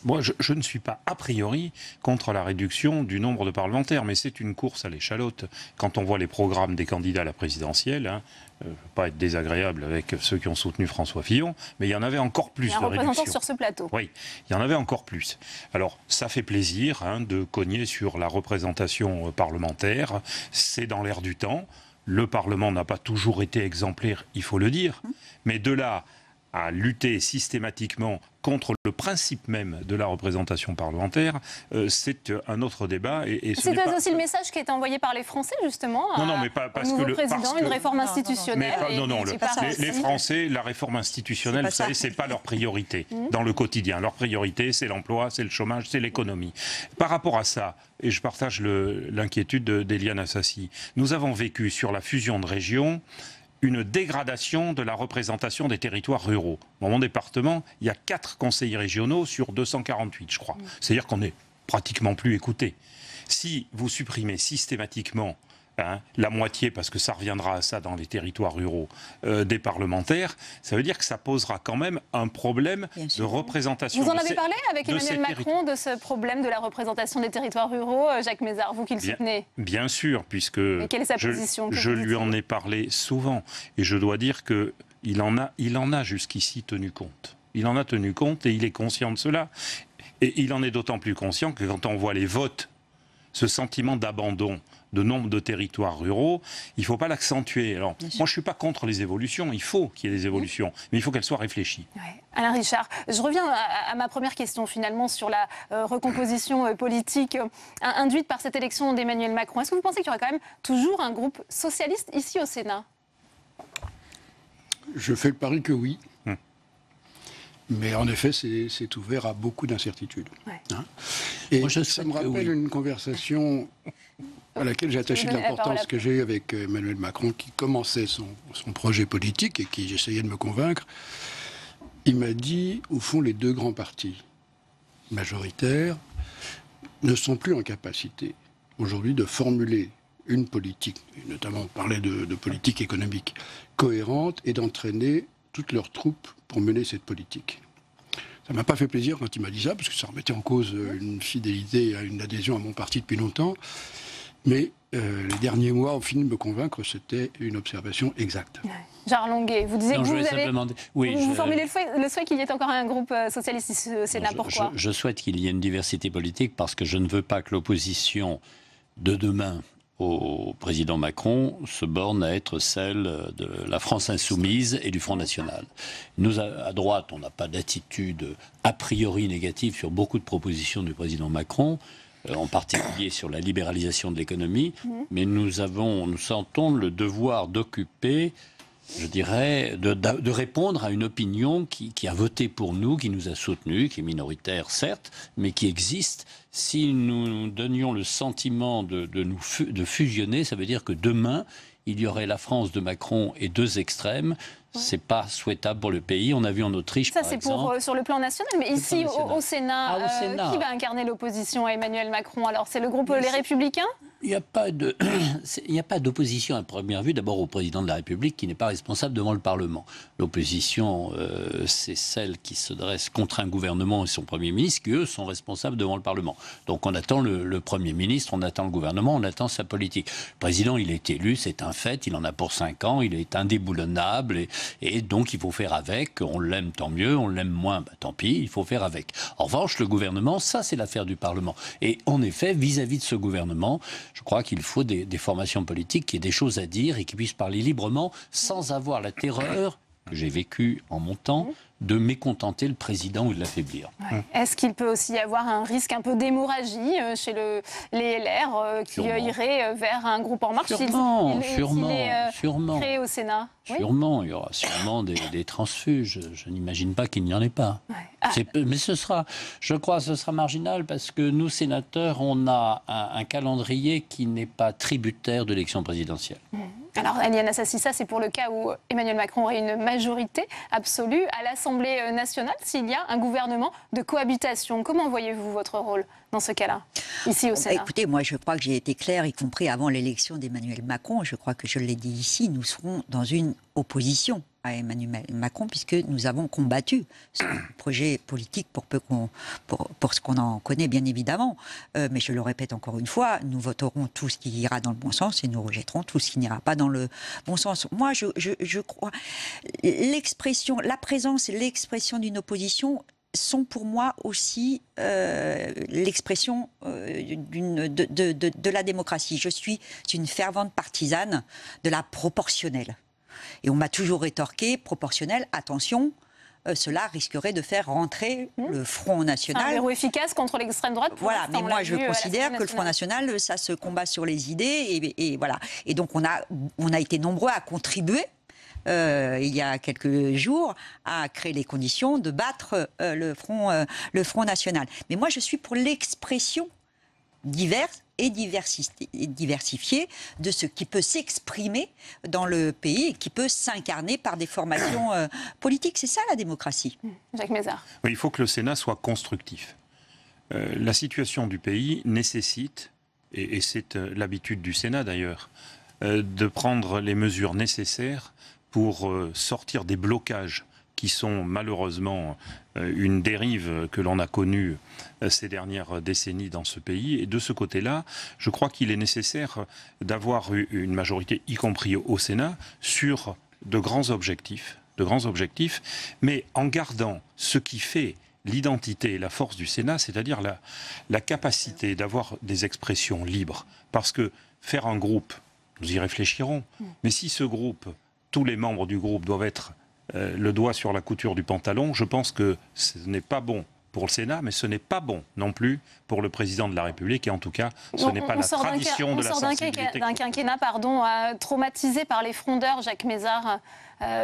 Moi, je ne suis pas a priori contre la réduction du nombre de parlementaires, mais c'est une course à l'échalote. Quand on voit les programmes des candidats à la présidentielle, je ne veux pas être désagréable avec ceux qui ont soutenu François Fillon, mais il y en avait encore plus de réduction. Il y a un représentant sur ce plateau. Oui, il y en avait encore plus. Alors, ça fait plaisir de cogner sur la représentation parlementaire. C'est dans l'air du temps. Le Parlement n'a pas toujours été exemplaire, il faut le dire. Mais de là à lutter systématiquement contre le principe même de la représentation parlementaire, c'est un autre débat. C'est aussi le message qui a été envoyé par les Français, justement, mais pas parce au nouveau que président, une réforme institutionnelle. Les Français, la réforme institutionnelle, vous savez, c'est pas leur priorité dans le quotidien. Leur priorité, c'est l'emploi, c'est le chômage, c'est l'économie. Par rapport à ça, et je partage l'inquiétude d'Eliane Assassi, nous avons vécu sur la fusion de régions une dégradation de la représentation des territoires ruraux. Dans mon département, il y a 4 conseillers régionaux sur 248, je crois. C'est-à-dire qu'on n'est pratiquement plus écouté. Si vous supprimez systématiquement la moitié, parce que ça reviendra à ça dans les territoires ruraux, des parlementaires, ça veut dire que ça posera quand même un problème de représentation. Vous en avez parlé avec Emmanuel Macron de ce problème de la représentation des territoires ruraux, Jacques Mézard, vous qui le soutenez? Bien sûr, puisque et quelle est sa position, je lui en ai parlé souvent, et je dois dire qu'il en a jusqu'ici tenu compte. Il en a tenu compte et il est conscient de cela. Et il en est d'autant plus conscient que quand on voit les votes, ce sentiment d'abandon de nombre de territoires ruraux, il ne faut pas l'accentuer. Alors, moi, je ne suis pas contre les évolutions, il faut qu'il y ait des évolutions, mais il faut qu'elles soient réfléchies. Ouais. Alain Richard, je reviens à ma première question, finalement, sur la recomposition politique induite par cette élection d'Emmanuel Macron. Est-ce que vous pensez qu'il y aura quand même toujours un groupe socialiste ici au Sénat? Je fais le pari que oui. Mais en effet, c'est ouvert à beaucoup d'incertitudes. Ouais. Et moi, ça me rappelle une conversation à laquelle j'ai attaché de l'importance que j'ai eu avec Emmanuel Macron, qui commençait son projet politique et qui j'essayais de me convaincre. Il m'a dit, au fond, les 2 grands partis majoritaires ne sont plus en capacité aujourd'hui de formuler une politique, et notamment on parlait de politique économique cohérente, et d'entraîner toutes leurs troupes pour mener cette politique. Ça ne m'a pas fait plaisir quand il m'a dit ça, parce que ça remettait en cause une fidélité, une adhésion à mon parti depuis longtemps. Mais les derniers mois ont fini de me convaincre que c'était une observation exacte. Gérard Longuet, vous disiez que vous formulez le souhait qu'il y ait encore un groupe socialiste ici au Sénat. Pourquoi ? Je souhaite qu'il y ait une diversité politique parce que je ne veux pas que l'opposition de demain au président Macron se borne à être celle de la France insoumise et du Front National. Nous, à droite, on n'a pas d'attitude a priori négative sur beaucoup de propositions du président Macron, en particulier sur la libéralisation de l'économie, mais nous sentons le devoir d'occuper, je dirais, de répondre à une opinion qui a voté pour nous, qui nous a soutenus, qui est minoritaire certes, mais qui existe. Si nous donnions le sentiment de fusionner, ça veut dire que demain, il y aurait la France de Macron et deux extrêmes. C'est pas souhaitable pour le pays. On a vu en Autriche, par exemple. Ça, c'est sur le plan national. Mais ici, au Sénat, qui va incarner l'opposition à Emmanuel Macron? Alors, c'est le groupe Les Républicains? Il n'y a pas d'opposition à première vue, d'abord au président de la République qui n'est pas responsable devant le Parlement. L'opposition, c'est celle qui se dresse contre un gouvernement et son Premier ministre, qui eux sont responsables devant le Parlement. Donc on attend le Premier ministre, on attend le gouvernement, on attend sa politique. Le président, il est élu, c'est un fait, il en a pour 5 ans, il est indéboulonnable et donc il faut faire avec. On l'aime, tant mieux, on l'aime moins, tant pis, il faut faire avec. En revanche, le gouvernement, ça c'est l'affaire du Parlement. Et en effet, vis-à-vis de ce gouvernement, je crois qu'il faut des formations politiques qui aient des choses à dire et qui puissent parler librement sans avoir la terreur que j'ai vécue en mon temps de mécontenter le président ou de l'affaiblir. Ouais. Est-ce qu'il peut aussi y avoir un risque un peu d'hémorragie chez les LR qui irait vers un groupe En Marche sûrement. Créé au Sénat? Sûrement, il y aura sûrement des transfuges. Je n'imagine pas qu'il n'y en ait pas. Ouais. Mais je crois que ce sera marginal parce que nous, sénateurs, on a un calendrier qui n'est pas tributaire de l'élection présidentielle. Alors, Eliane Assassi, ça c'est pour le cas où Emmanuel Macron aurait une majorité absolue à l'Assemblée nationale, s'il y a un gouvernement de cohabitation. Comment voyez-vous votre rôle dans ce cas-là, ici au Sénat? Écoutez, moi je crois que j'ai été claire, y compris avant l'élection d'Emmanuel Macron. Je crois que je l'ai dit ici, nous serons dans une opposition à Emmanuel Macron, puisque nous avons combattu ce projet politique pour ce qu'on en connaît, bien évidemment. Mais je le répète encore une fois, nous voterons tout ce qui ira dans le bon sens et nous rejetterons tout ce qui n'ira pas dans le bon sens. Moi, je crois... la présence et l'expression d'une opposition sont pour moi aussi l'expression de la démocratie. Je suis une fervente partisane de la proportionnelle. Et on m'a toujours rétorqué, proportionnel, attention, cela risquerait de faire rentrer le Front National. Un verrou efficace contre l'extrême droite. Voilà, mais moi je considère que le Front National, ça se combat sur les idées, et voilà. Et donc on a été nombreux à contribuer, il y a quelques jours, à créer les conditions de battre le Front National. Mais moi je suis pour l'expression diverse et diversifiée de ce qui peut s'exprimer dans le pays et qui peut s'incarner par des formations politiques. C'est ça la démocratie. Jacques Mézard. Oui, il faut que le Sénat soit constructif. La situation du pays nécessite, et c'est l'habitude du Sénat d'ailleurs, de prendre les mesures nécessaires pour sortir des blocages qui sont malheureusement une dérive que l'on a connue ces dernières décennies dans ce pays. Et de ce côté-là, je crois qu'il est nécessaire d'avoir une majorité, y compris au Sénat, sur de grands objectifs, mais en gardant ce qui fait l'identité et la force du Sénat, c'est-à-dire la capacité d'avoir des expressions libres. Parce que faire un groupe, nous y réfléchirons, mais si ce groupe, tous les membres du groupe doivent être le doigt sur la couture du pantalon, je pense que ce n'est pas bon pour le Sénat, mais ce n'est pas bon non plus pour le président de la République, et en tout cas, ce n'est pas la tradition de la sensibilité. On sort d'un quinquennat traumatisé par les frondeurs, Jacques Mézard.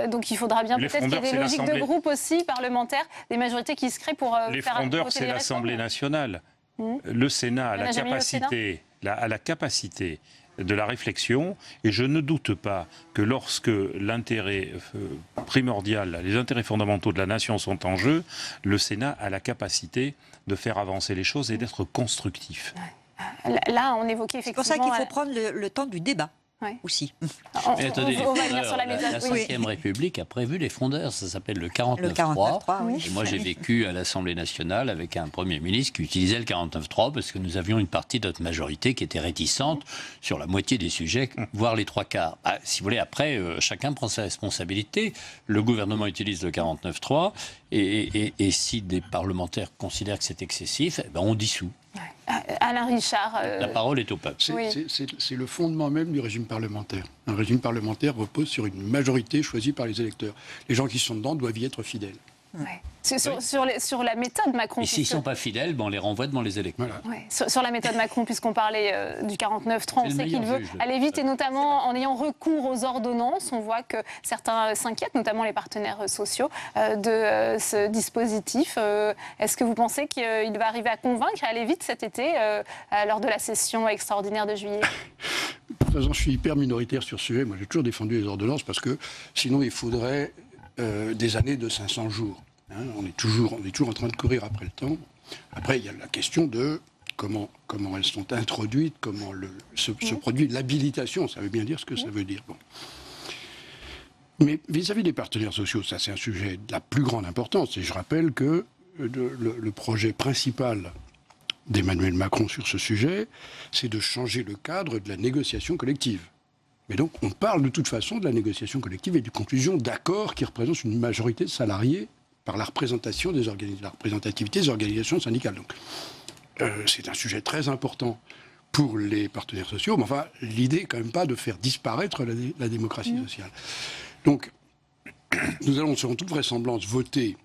Donc il faudra bien peut-être qu'il y ait des logiques de groupe aussi parlementaires, des majorités qui se créent pour les frondeurs, c'est l'Assemblée nationale. Le Sénat a la capacité de la réflexion, et je ne doute pas que lorsque l'intérêt primordial, les intérêts fondamentaux de la nation sont en jeu, le Sénat a la capacité de faire avancer les choses et d'être constructif. Là, on évoquait effectivement... C'est pour ça qu'il faut prendre le temps du débat. aussi. Mais attendez, on va venir sur la méthode. la 5e République a prévu les frondeurs, ça s'appelle le 49.3. Oui. Et moi j'ai vécu à l'Assemblée nationale avec un Premier ministre qui utilisait le 49.3 parce que nous avions une partie de notre majorité qui était réticente sur la moitié des sujets, voire les 3/4. Ah, si vous voulez, après, chacun prend sa responsabilité. Le gouvernement utilise le 49.3 et si des parlementaires considèrent que c'est excessif, eh ben on dissout. Alain Richard. La parole est au peuple. C'est le fondement même du régime parlementaire. Un régime parlementaire repose sur une majorité choisie par les électeurs. Les gens qui sont dedans doivent y être fidèles. Ouais. Sur la méthode Macron. Et s'ils ne sont pas fidèles, on les renvoie devant les électeurs. Voilà. Ouais. Sur la méthode Macron, puisqu'on parlait du 49.3, on sait qu'il veut aller vite, et notamment en ayant recours aux ordonnances. On voit que certains s'inquiètent, notamment les partenaires sociaux, de ce dispositif. Est-ce que vous pensez qu'il va arriver à convaincre, à aller vite cet été, lors de la session extraordinaire de juillet? De toute façon, je suis hyper minoritaire sur ce sujet. Moi, j'ai toujours défendu les ordonnances parce que sinon, il faudrait des années de 500 jours. Hein, on est toujours en train de courir après le temps. Après, il y a la question de comment elles sont introduites, comment se produit l'habilitation. Ça veut bien dire ce que ça veut dire. Bon. Mais vis-à-vis des partenaires sociaux, ça c'est un sujet de la plus grande importance. Et je rappelle que le projet principal d'Emmanuel Macron sur ce sujet, c'est de changer le cadre de la négociation collective. Mais donc, on parle de toute façon de la négociation collective et de conclusion d'accords qui représentent une majorité de salariés par la représentation la représentativité des organisations syndicales. Donc, c'est un sujet très important pour les partenaires sociaux, mais enfin, l'idée n'est quand même pas de faire disparaître la démocratie sociale. Donc, nous allons, selon toute vraisemblance, voter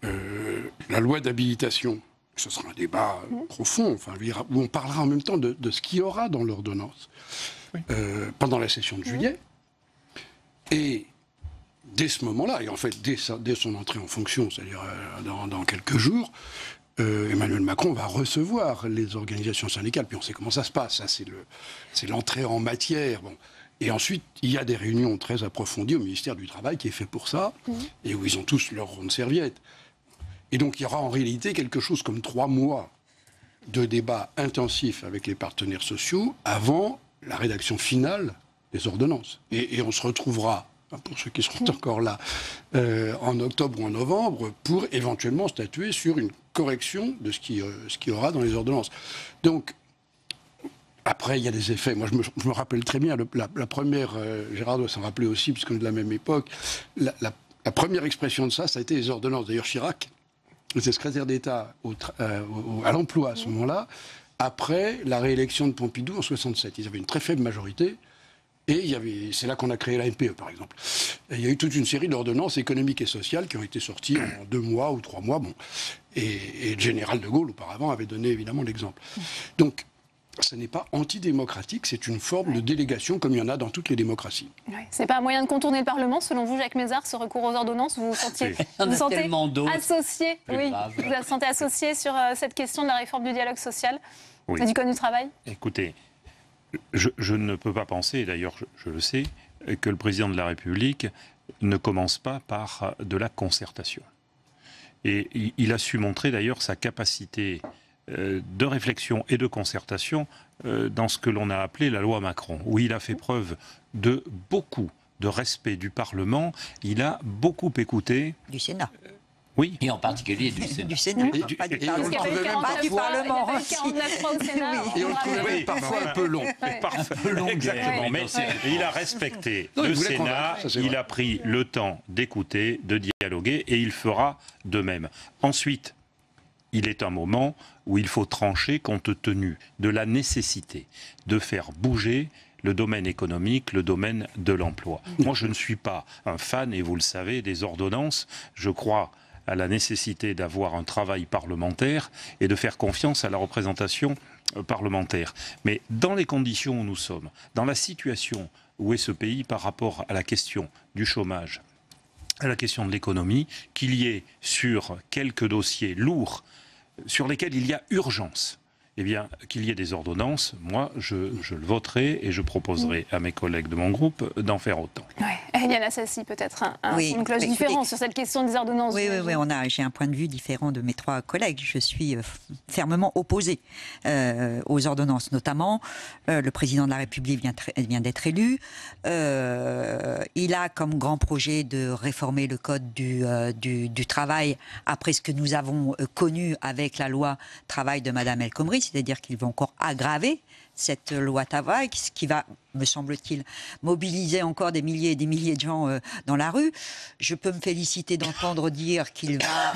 la loi d'habilitation. Ce sera un débat profond, enfin, où on parlera en même temps de ce qu'il y aura dans l'ordonnance pendant la session de juillet. Et dès ce moment-là, et en fait dès son entrée en fonction, c'est-à-dire dans quelques jours, Emmanuel Macron va recevoir les organisations syndicales. Puis on sait comment ça se passe, ça c'est l'entrée en matière. Bon. Et ensuite, il y a des réunions très approfondies au ministère du Travail qui est fait pour ça, et où ils ont tous leur ronde serviette. Et donc il y aura en réalité quelque chose comme 3 mois de débats intensifs avec les partenaires sociaux avant la rédaction finale des ordonnances. Et on se retrouvera, pour ceux qui seront encore là, en octobre ou en novembre, pour éventuellement statuer sur une correction de ce qu'il y aura dans les ordonnances. Donc, après, il y a des effets. Moi, je me rappelle très bien, la première, Gérard doit s'en rappeler aussi, puisqu'on est de la même époque, la première expression de ça a été les ordonnances. D'ailleurs, Chirac était secrétaire d'État à l'emploi à ce moment-là, après la réélection de Pompidou en 1967. Ils avaient une très faible majorité. Et c'est là qu'on a créé la NPE, par exemple. Et il y a eu toute une série d'ordonnances économiques et sociales qui ont été sorties en 2 mois ou 3 mois. Bon. Et le général de Gaulle, auparavant, avait donné évidemment l'exemple. Donc, ce n'est pas antidémocratique, c'est une forme de délégation comme il y en a dans toutes les démocraties. Oui. C'est pas un moyen de contourner le Parlement, selon vous, Jacques Mézard, ce recours aux ordonnances? Vous vous sentez associé, vous vous sentez associé sur cette question de la réforme du dialogue social et du Code du travail? Écoutez, je ne peux pas penser, et d'ailleurs je le sais, que le président de la République ne commence pas par de la concertation. Et il a su montrer d'ailleurs sa capacité de réflexion et de concertation dans ce que l'on a appelé la loi Macron, où il a fait preuve de beaucoup de respect du Parlement. Il a beaucoup écouté... Du Sénat. Oui, et en particulier du Sénat. Du Sénat, pas du Parlement. Et on le trouvait parfois un peu long. Exactement, mais il a respecté le Sénat, il a pris le temps d'écouter, de dialoguer, et il fera de même. Ensuite, il est un moment où il faut trancher compte tenu de la nécessité de faire bouger le domaine économique, le domaine de l'emploi. Moi, je ne suis pas un fan, et vous le savez, des ordonnances. Je crois à la nécessité d'avoir un travail parlementaire et de faire confiance à la représentation parlementaire. Mais dans les conditions où nous sommes, dans la situation où est ce pays par rapport à la question du chômage, à la question de l'économie, qu'il y ait sur quelques dossiers lourds sur lesquels il y a urgence, eh bien, qu'il y ait des ordonnances, moi, je le voterai et je proposerai à mes collègues de mon groupe d'en faire autant. Ouais. Eliane Assassi, peut-être une cloche différente sur cette question des ordonnances. Oui, j'ai un point de vue différent de mes 3 collègues. Je suis fermement opposée aux ordonnances, notamment le président de la République vient d'être élu. Il a comme grand projet de réformer le code du travail après ce que nous avons connu avec la loi travail de Madame El Khomri, c'est-à-dire qu'il va encore aggraver cette loi travail, ce qui va, me semble-t-il, mobiliser encore des milliers et des milliers de gens dans la rue. Je peux me féliciter d'entendre dire qu'il va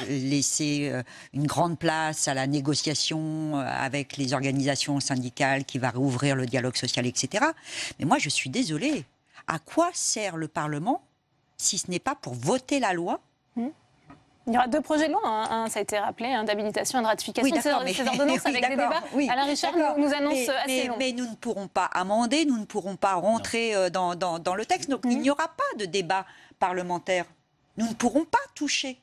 laisser une grande place à la négociation avec les organisations syndicales, qu'il va rouvrir le dialogue social, etc. Mais moi, je suis désolée. À quoi sert le Parlement si ce n'est pas pour voter la loi ? Il y aura 2 projets de loi, ça a été rappelé, d'habilitation et de ratification de ces ordonnances avec des débats. Alain Richard nous annonce assez long. Mais nous ne pourrons pas amender, nous ne pourrons pas rentrer dans le texte. Donc il n'y aura pas de débat parlementaire. Nous ne pourrons pas toucher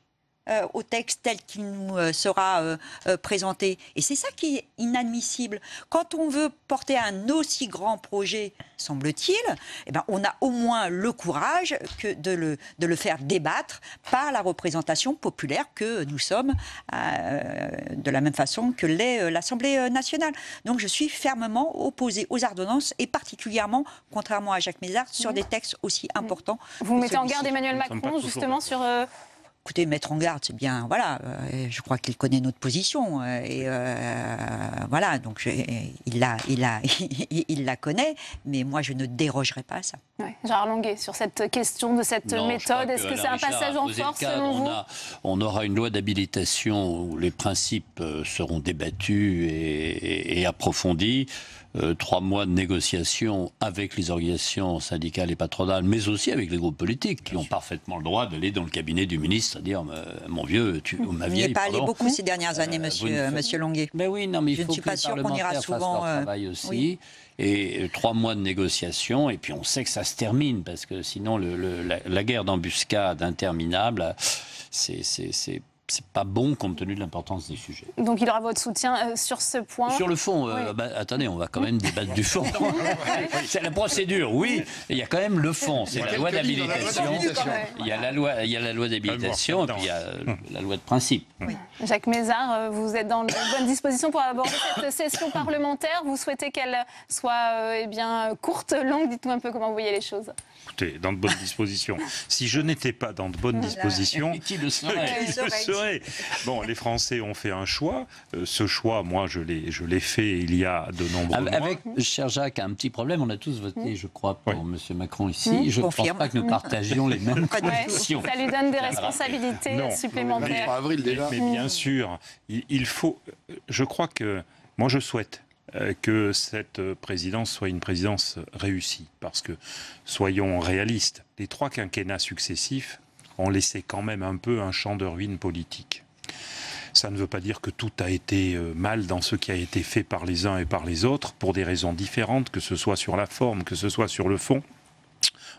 au texte tel qu'il nous sera présenté. Et c'est ça qui est inadmissible. Quand on veut porter un aussi grand projet, semble-t-il, on a au moins le courage de le faire débattre par la représentation populaire que nous sommes, de la même façon que l'est l'Assemblée nationale. Donc je suis fermement opposée aux ordonnances et particulièrement, contrairement à Jacques Mézard, sur des textes aussi importants. Vous mettez en garde Emmanuel Macron justement sur... Écoutez, mettre en garde, c'est bien, voilà, je crois qu'il connaît notre position, voilà, donc il la connaît, mais moi je ne dérogerai pas à ça. Gérard Longuet, sur cette question de cette méthode, est-ce que c'est un passage en force selon vous ? On aura une loi d'habilitation où les principes seront débattus et approfondis. 3 mois de négociations avec les organisations syndicales et patronales, mais aussi avec les groupes politiques qui ont parfaitement le droit d'aller dans le cabinet du ministre, dire mon vieux, ma vieille. Vous n'y êtes pas allé beaucoup ces dernières années, monsieur Longuet. Mais oui, non, mais il faut que les parlementaires fassent leur travail aussi. Oui. Et 3 mois de négociations, et puis on sait que ça se termine, parce que sinon la guerre d'embuscade interminable, c'est pas bon compte tenu de l'importance des sujets. Donc il aura votre soutien sur ce point. Sur le fond, attendez, on va quand même débattre du fond. C'est la procédure, oui. Il y a quand même le fond. C'est la loi d'habilitation. Il y a la loi d'habilitation et puis il y a la loi de principe. Oui. Jacques Mézard, vous êtes dans de bonnes dispositions pour aborder cette session parlementaire. Vous souhaitez qu'elle soit courte, longue? Dites-nous un peu comment vous voyez les choses. Écoutez, dans de bonnes dispositions. Si je n'étais pas dans de bonnes dispositions, qui le serait? Bon, les Français ont fait un choix. Ce choix, moi, je l'ai fait il y a de nombreux mois. Avec, cher Jacques, un petit problème. On a tous voté, je crois, pour M. Macron ici. Je ne pense pas que nous partagions les mêmes conditions. Ça lui donne des responsabilités supplémentaires. En avril déjà. Mais bien sûr, il faut... Je crois que... Moi, je souhaite que cette présidence soit une présidence réussie. Parce que, soyons réalistes, les 3 quinquennats successifs ont laissé quand même un peu un champ de ruines politique. Ça ne veut pas dire que tout a été mal dans ce qui a été fait par les uns et par les autres, pour des raisons différentes, que ce soit sur la forme, que ce soit sur le fond.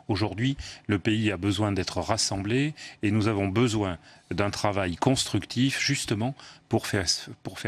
Aujourd'hui, le pays a besoin d'être rassemblé et nous avons besoin d'un travail constructif, justement, pour faire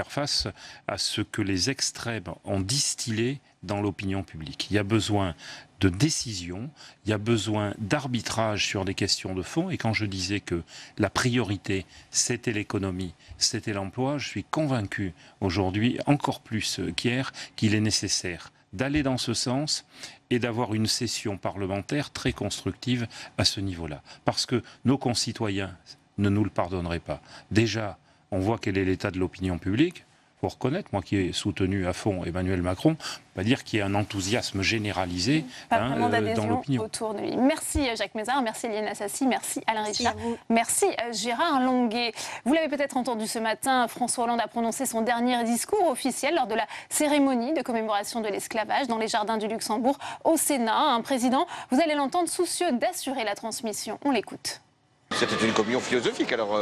face à ce que les extrêmes ont distillé dans l'opinion publique. Il y a besoin de décision, il y a besoin d'arbitrage sur des questions de fond. Et quand je disais que la priorité, c'était l'économie, c'était l'emploi, je suis convaincu aujourd'hui, encore plus qu'hier, qu'il est nécessaire d'aller dans ce sens et d'avoir une session parlementaire très constructive à ce niveau-là. Parce que nos concitoyens ne nous le pardonneraient pas. Déjà, on voit quel est l'état de l'opinion publique. Il faut reconnaître, moi qui ai soutenu à fond Emmanuel Macron, pas dire qu'il y a un enthousiasme généralisé dans l'opinion. Autour de lui. Merci Jacques Mézard, merci Eliane Assassi, merci Alain Richard, merci Gérard Longuet. Vous l'avez peut-être entendu ce matin, François Hollande a prononcé son dernier discours officiel lors de la cérémonie de commémoration de l'esclavage dans les jardins du Luxembourg au Sénat. Un président, vous allez l'entendre, soucieux d'assurer la transmission. On l'écoute. C'était une communion philosophique alors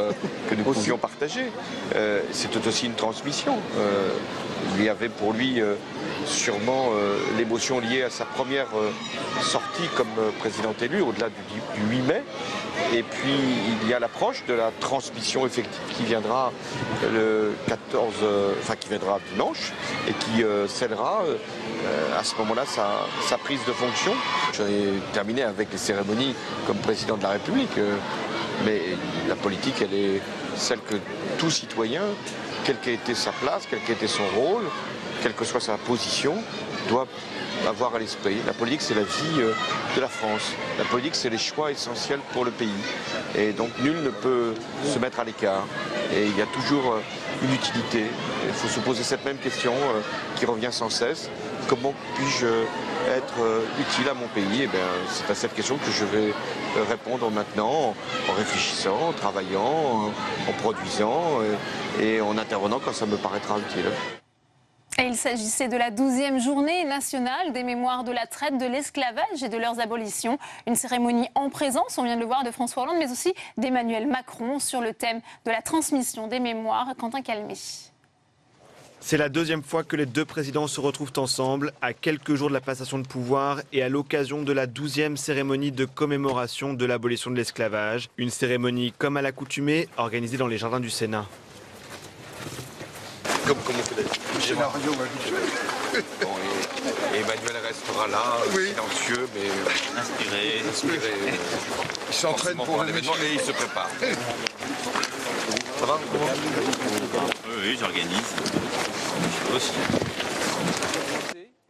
que nous pouvions partager. C'était aussi une transmission. Il y avait pour lui sûrement l'émotion liée à sa première sortie comme président élu, au-delà du 8 mai. Et puis il y a l'approche de la transmission effective qui viendra le 14, qui viendra dimanche et qui scellera à ce moment-là sa prise de fonction. J'ai terminé avec les cérémonies comme président de la République, mais la politique, elle est celle que tout citoyen, quelle qu'ait été sa place, quel qu'ait été son rôle, quelle que soit sa position, doit avoir à l'esprit. La politique, c'est la vie de la France. La politique, c'est les choix essentiels pour le pays. Et donc, nul ne peut se mettre à l'écart. Et il y a toujours une utilité. Il faut se poser cette même question qui revient sans cesse. Comment puis-je être utile à mon pays? C'est à cette question que je vais répondre maintenant, en réfléchissant, en travaillant, en produisant et en intervenant quand ça me paraîtra utile. Et il s'agissait de la 12e journée nationale des mémoires de la traite, de l'esclavage et de leurs abolitions. Une cérémonie en présence, on vient de le voir, de François Hollande, mais aussi d'Emmanuel Macron sur le thème de la transmission des mémoires. Quentin Calmé. C'est la deuxième fois que les deux présidents se retrouvent ensemble, à quelques jours de la passation de pouvoir et à l'occasion de la 12e cérémonie de commémoration de l'abolition de l'esclavage. Une cérémonie comme à l'accoutumée, organisée dans les jardins du Sénat. Comme on fait d'habitude. Bon, et Emmanuel restera là, silencieux, mais inspiré. Il s'entraîne pour l'événement et il se prépare. Ça va? Oui, j'organise. Aussi.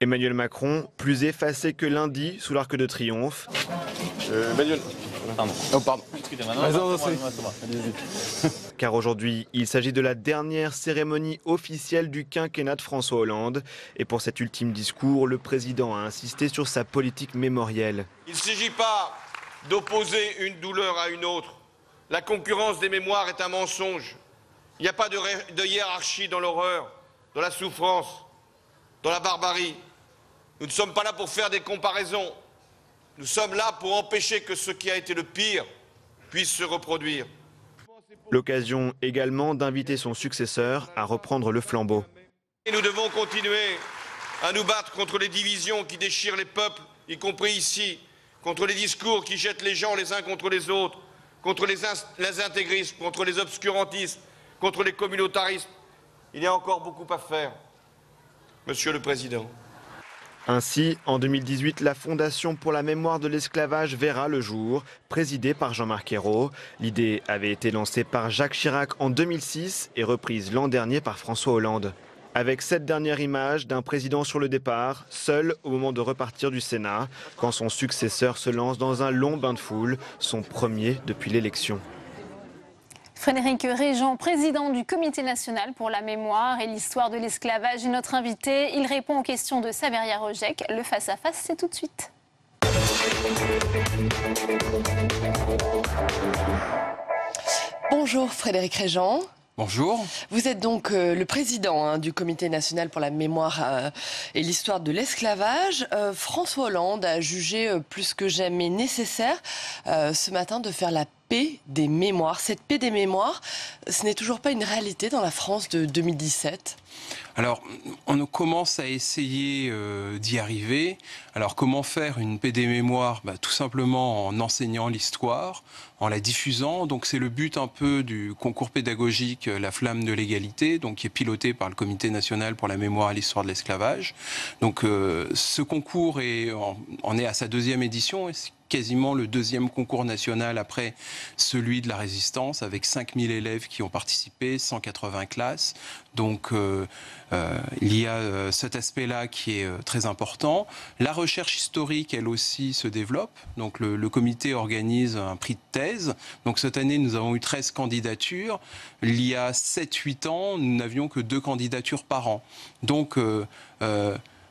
Emmanuel Macron, plus effacé que lundi sous l'Arc de Triomphe. Emmanuel. Pardon. Oh, pardon. Excusez-moi. Car aujourd'hui, il s'agit de la dernière cérémonie officielle du quinquennat de François Hollande. Et pour cet ultime discours, le président a insisté sur sa politique mémorielle. Il ne s'agit pas d'opposer une douleur à une autre. La concurrence des mémoires est un mensonge. Il n'y a pas de hiérarchie dans l'horreur, dans la souffrance, dans la barbarie. Nous ne sommes pas là pour faire des comparaisons. Nous sommes là pour empêcher que ce qui a été le pire puisse se reproduire. L'occasion également d'inviter son successeur à reprendre le flambeau. Et nous devons continuer à nous battre contre les divisions qui déchirent les peuples, y compris ici, contre les discours qui jettent les gens les uns contre les autres, contre les intégristes, contre les obscurantistes, contre les communautarismes. Il y a encore beaucoup à faire, Monsieur le Président. Ainsi, en 2018, la Fondation pour la mémoire de l'esclavage verra le jour, présidée par Jean-Marc Ayrault. L'idée avait été lancée par Jacques Chirac en 2006 et reprise l'an dernier par François Hollande. Avec cette dernière image d'un président sur le départ, seul au moment de repartir du Sénat, quand son successeur se lance dans un long bain de foule, son premier depuis l'élection. Frédéric Régent, président du Comité national pour la mémoire et l'histoire de l'esclavage, est notre invité. Il répond aux questions de Saveria Rojek. Le face-à-face, c'est tout de suite. Bonjour Frédéric Régent. Bonjour. Vous êtes donc le président du Comité national pour la mémoire et l'histoire de l'esclavage. François Hollande a jugé plus que jamais nécessaire ce matin de faire la paix des mémoires. Cette paix des mémoires, ce n'est toujours pas une réalité dans la France de 2017 ? Alors, on commence à essayer d'y arriver. Alors, comment faire une paix des mémoires ? Tout simplement en enseignant l'histoire, en la diffusant. Donc, c'est le but un peu du concours pédagogique La Flamme de l'égalité, donc qui est piloté par le Comité national pour la mémoire et l'histoire de l'esclavage. Donc, ce concours en est à sa deuxième édition. Et c'est quasiment le deuxième concours national après celui de la Résistance, avec 5000 élèves qui ont participé, 180 classes. Donc, il y a cet aspect-là qui est très important. La recherche historique, elle aussi, se développe. Donc, le comité organise un prix de thèse. Donc, cette année, nous avons eu 13 candidatures. Il y a 7-8 ans, nous n'avions que 2 candidatures par an. Donc,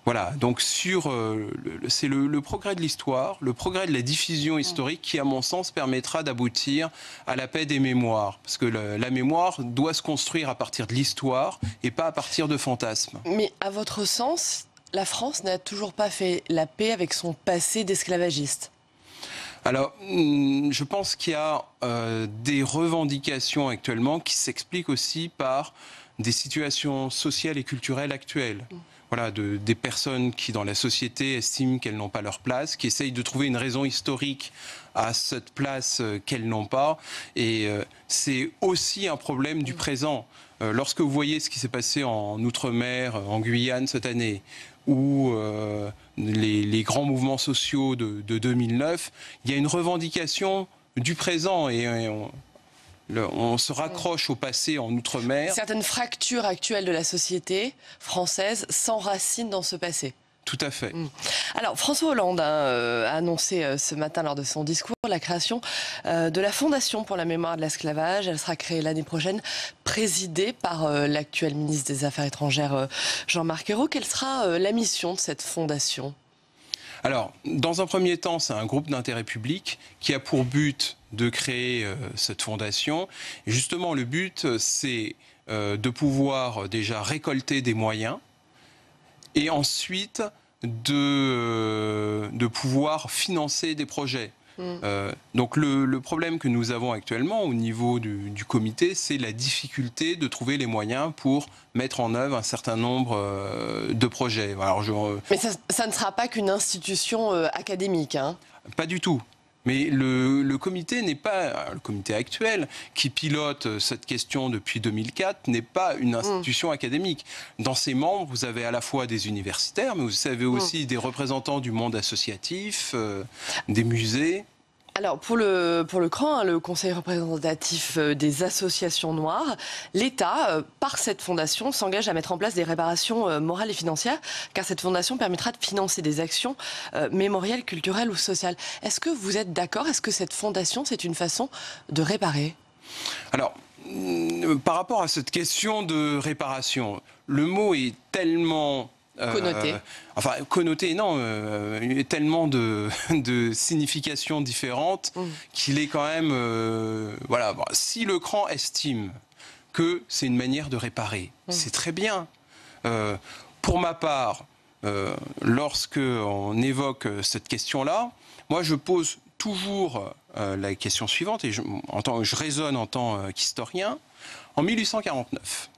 voilà, donc c'est le progrès de l'histoire, le progrès de la diffusion historique qui, à mon sens, permettra d'aboutir à la paix des mémoires. Parce que la mémoire doit se construire à partir de l'histoire et pas à partir de fantasmes. Mais à votre sens, la France n'a toujours pas fait la paix avec son passé d'esclavagiste ? Alors, je pense qu'il y a des revendications actuellement qui s'expliquent aussi par des situations sociales et culturelles actuelles. des personnes qui, dans la société, estiment qu'elles n'ont pas leur place, qui essayent de trouver une raison historique à cette place qu'elles n'ont pas. Et c'est aussi un problème du présent. Lorsque vous voyez ce qui s'est passé en Outre-mer, en Guyane cette année, ou les grands mouvements sociaux de 2009, il y a une revendication du présent et on se raccroche au passé en Outre-mer. Certaines fractures actuelles de la société française s'enracinent dans ce passé. Tout à fait. Alors, François Hollande a annoncé ce matin lors de son discours la création de la Fondation pour la mémoire de l'esclavage. Elle sera créée l'année prochaine, présidée par l'actuel ministre des Affaires étrangères Jean-Marc Ayrault. Quelle sera la mission de cette fondation ? Alors, dans un premier temps, c'est un groupe d'intérêt public qui a pour but de créer cette fondation. Et justement, le but, c'est de pouvoir déjà récolter des moyens et ensuite de pouvoir financer des projets. Donc le problème que nous avons actuellement au niveau du comité, c'est la difficulté de trouver les moyens pour mettre en œuvre un certain nombre de projets. Alors Mais ça ne sera pas qu'une institution académique, hein ? Pas du tout. Mais le comité n'est pas, le comité actuel qui pilote cette question depuis 2004 n'est pas une institution académique. Dans ses membres, vous avez à la fois des universitaires, mais vous avez aussi des représentants du monde associatif, des musées. Alors, pour le CRAN, le Conseil représentatif des associations noires, l'État, par cette fondation, s'engage à mettre en place des réparations morales et financières, car cette fondation permettra de financer des actions mémorielles, culturelles ou sociales. Est-ce que vous êtes d'accord ? Est-ce que cette fondation, c'est une façon de réparer ? Alors, par rapport à cette question de réparation, le mot est tellement... connoté. Enfin, connoté, non. Il y a tellement de significations différentes qu'il est quand même... voilà. Bon, si le CRAN estime que c'est une manière de réparer, c'est très bien. Pour ma part, lorsque on évoque cette question-là, moi je pose toujours la question suivante, et je raisonne en tant qu'historien. En 1849,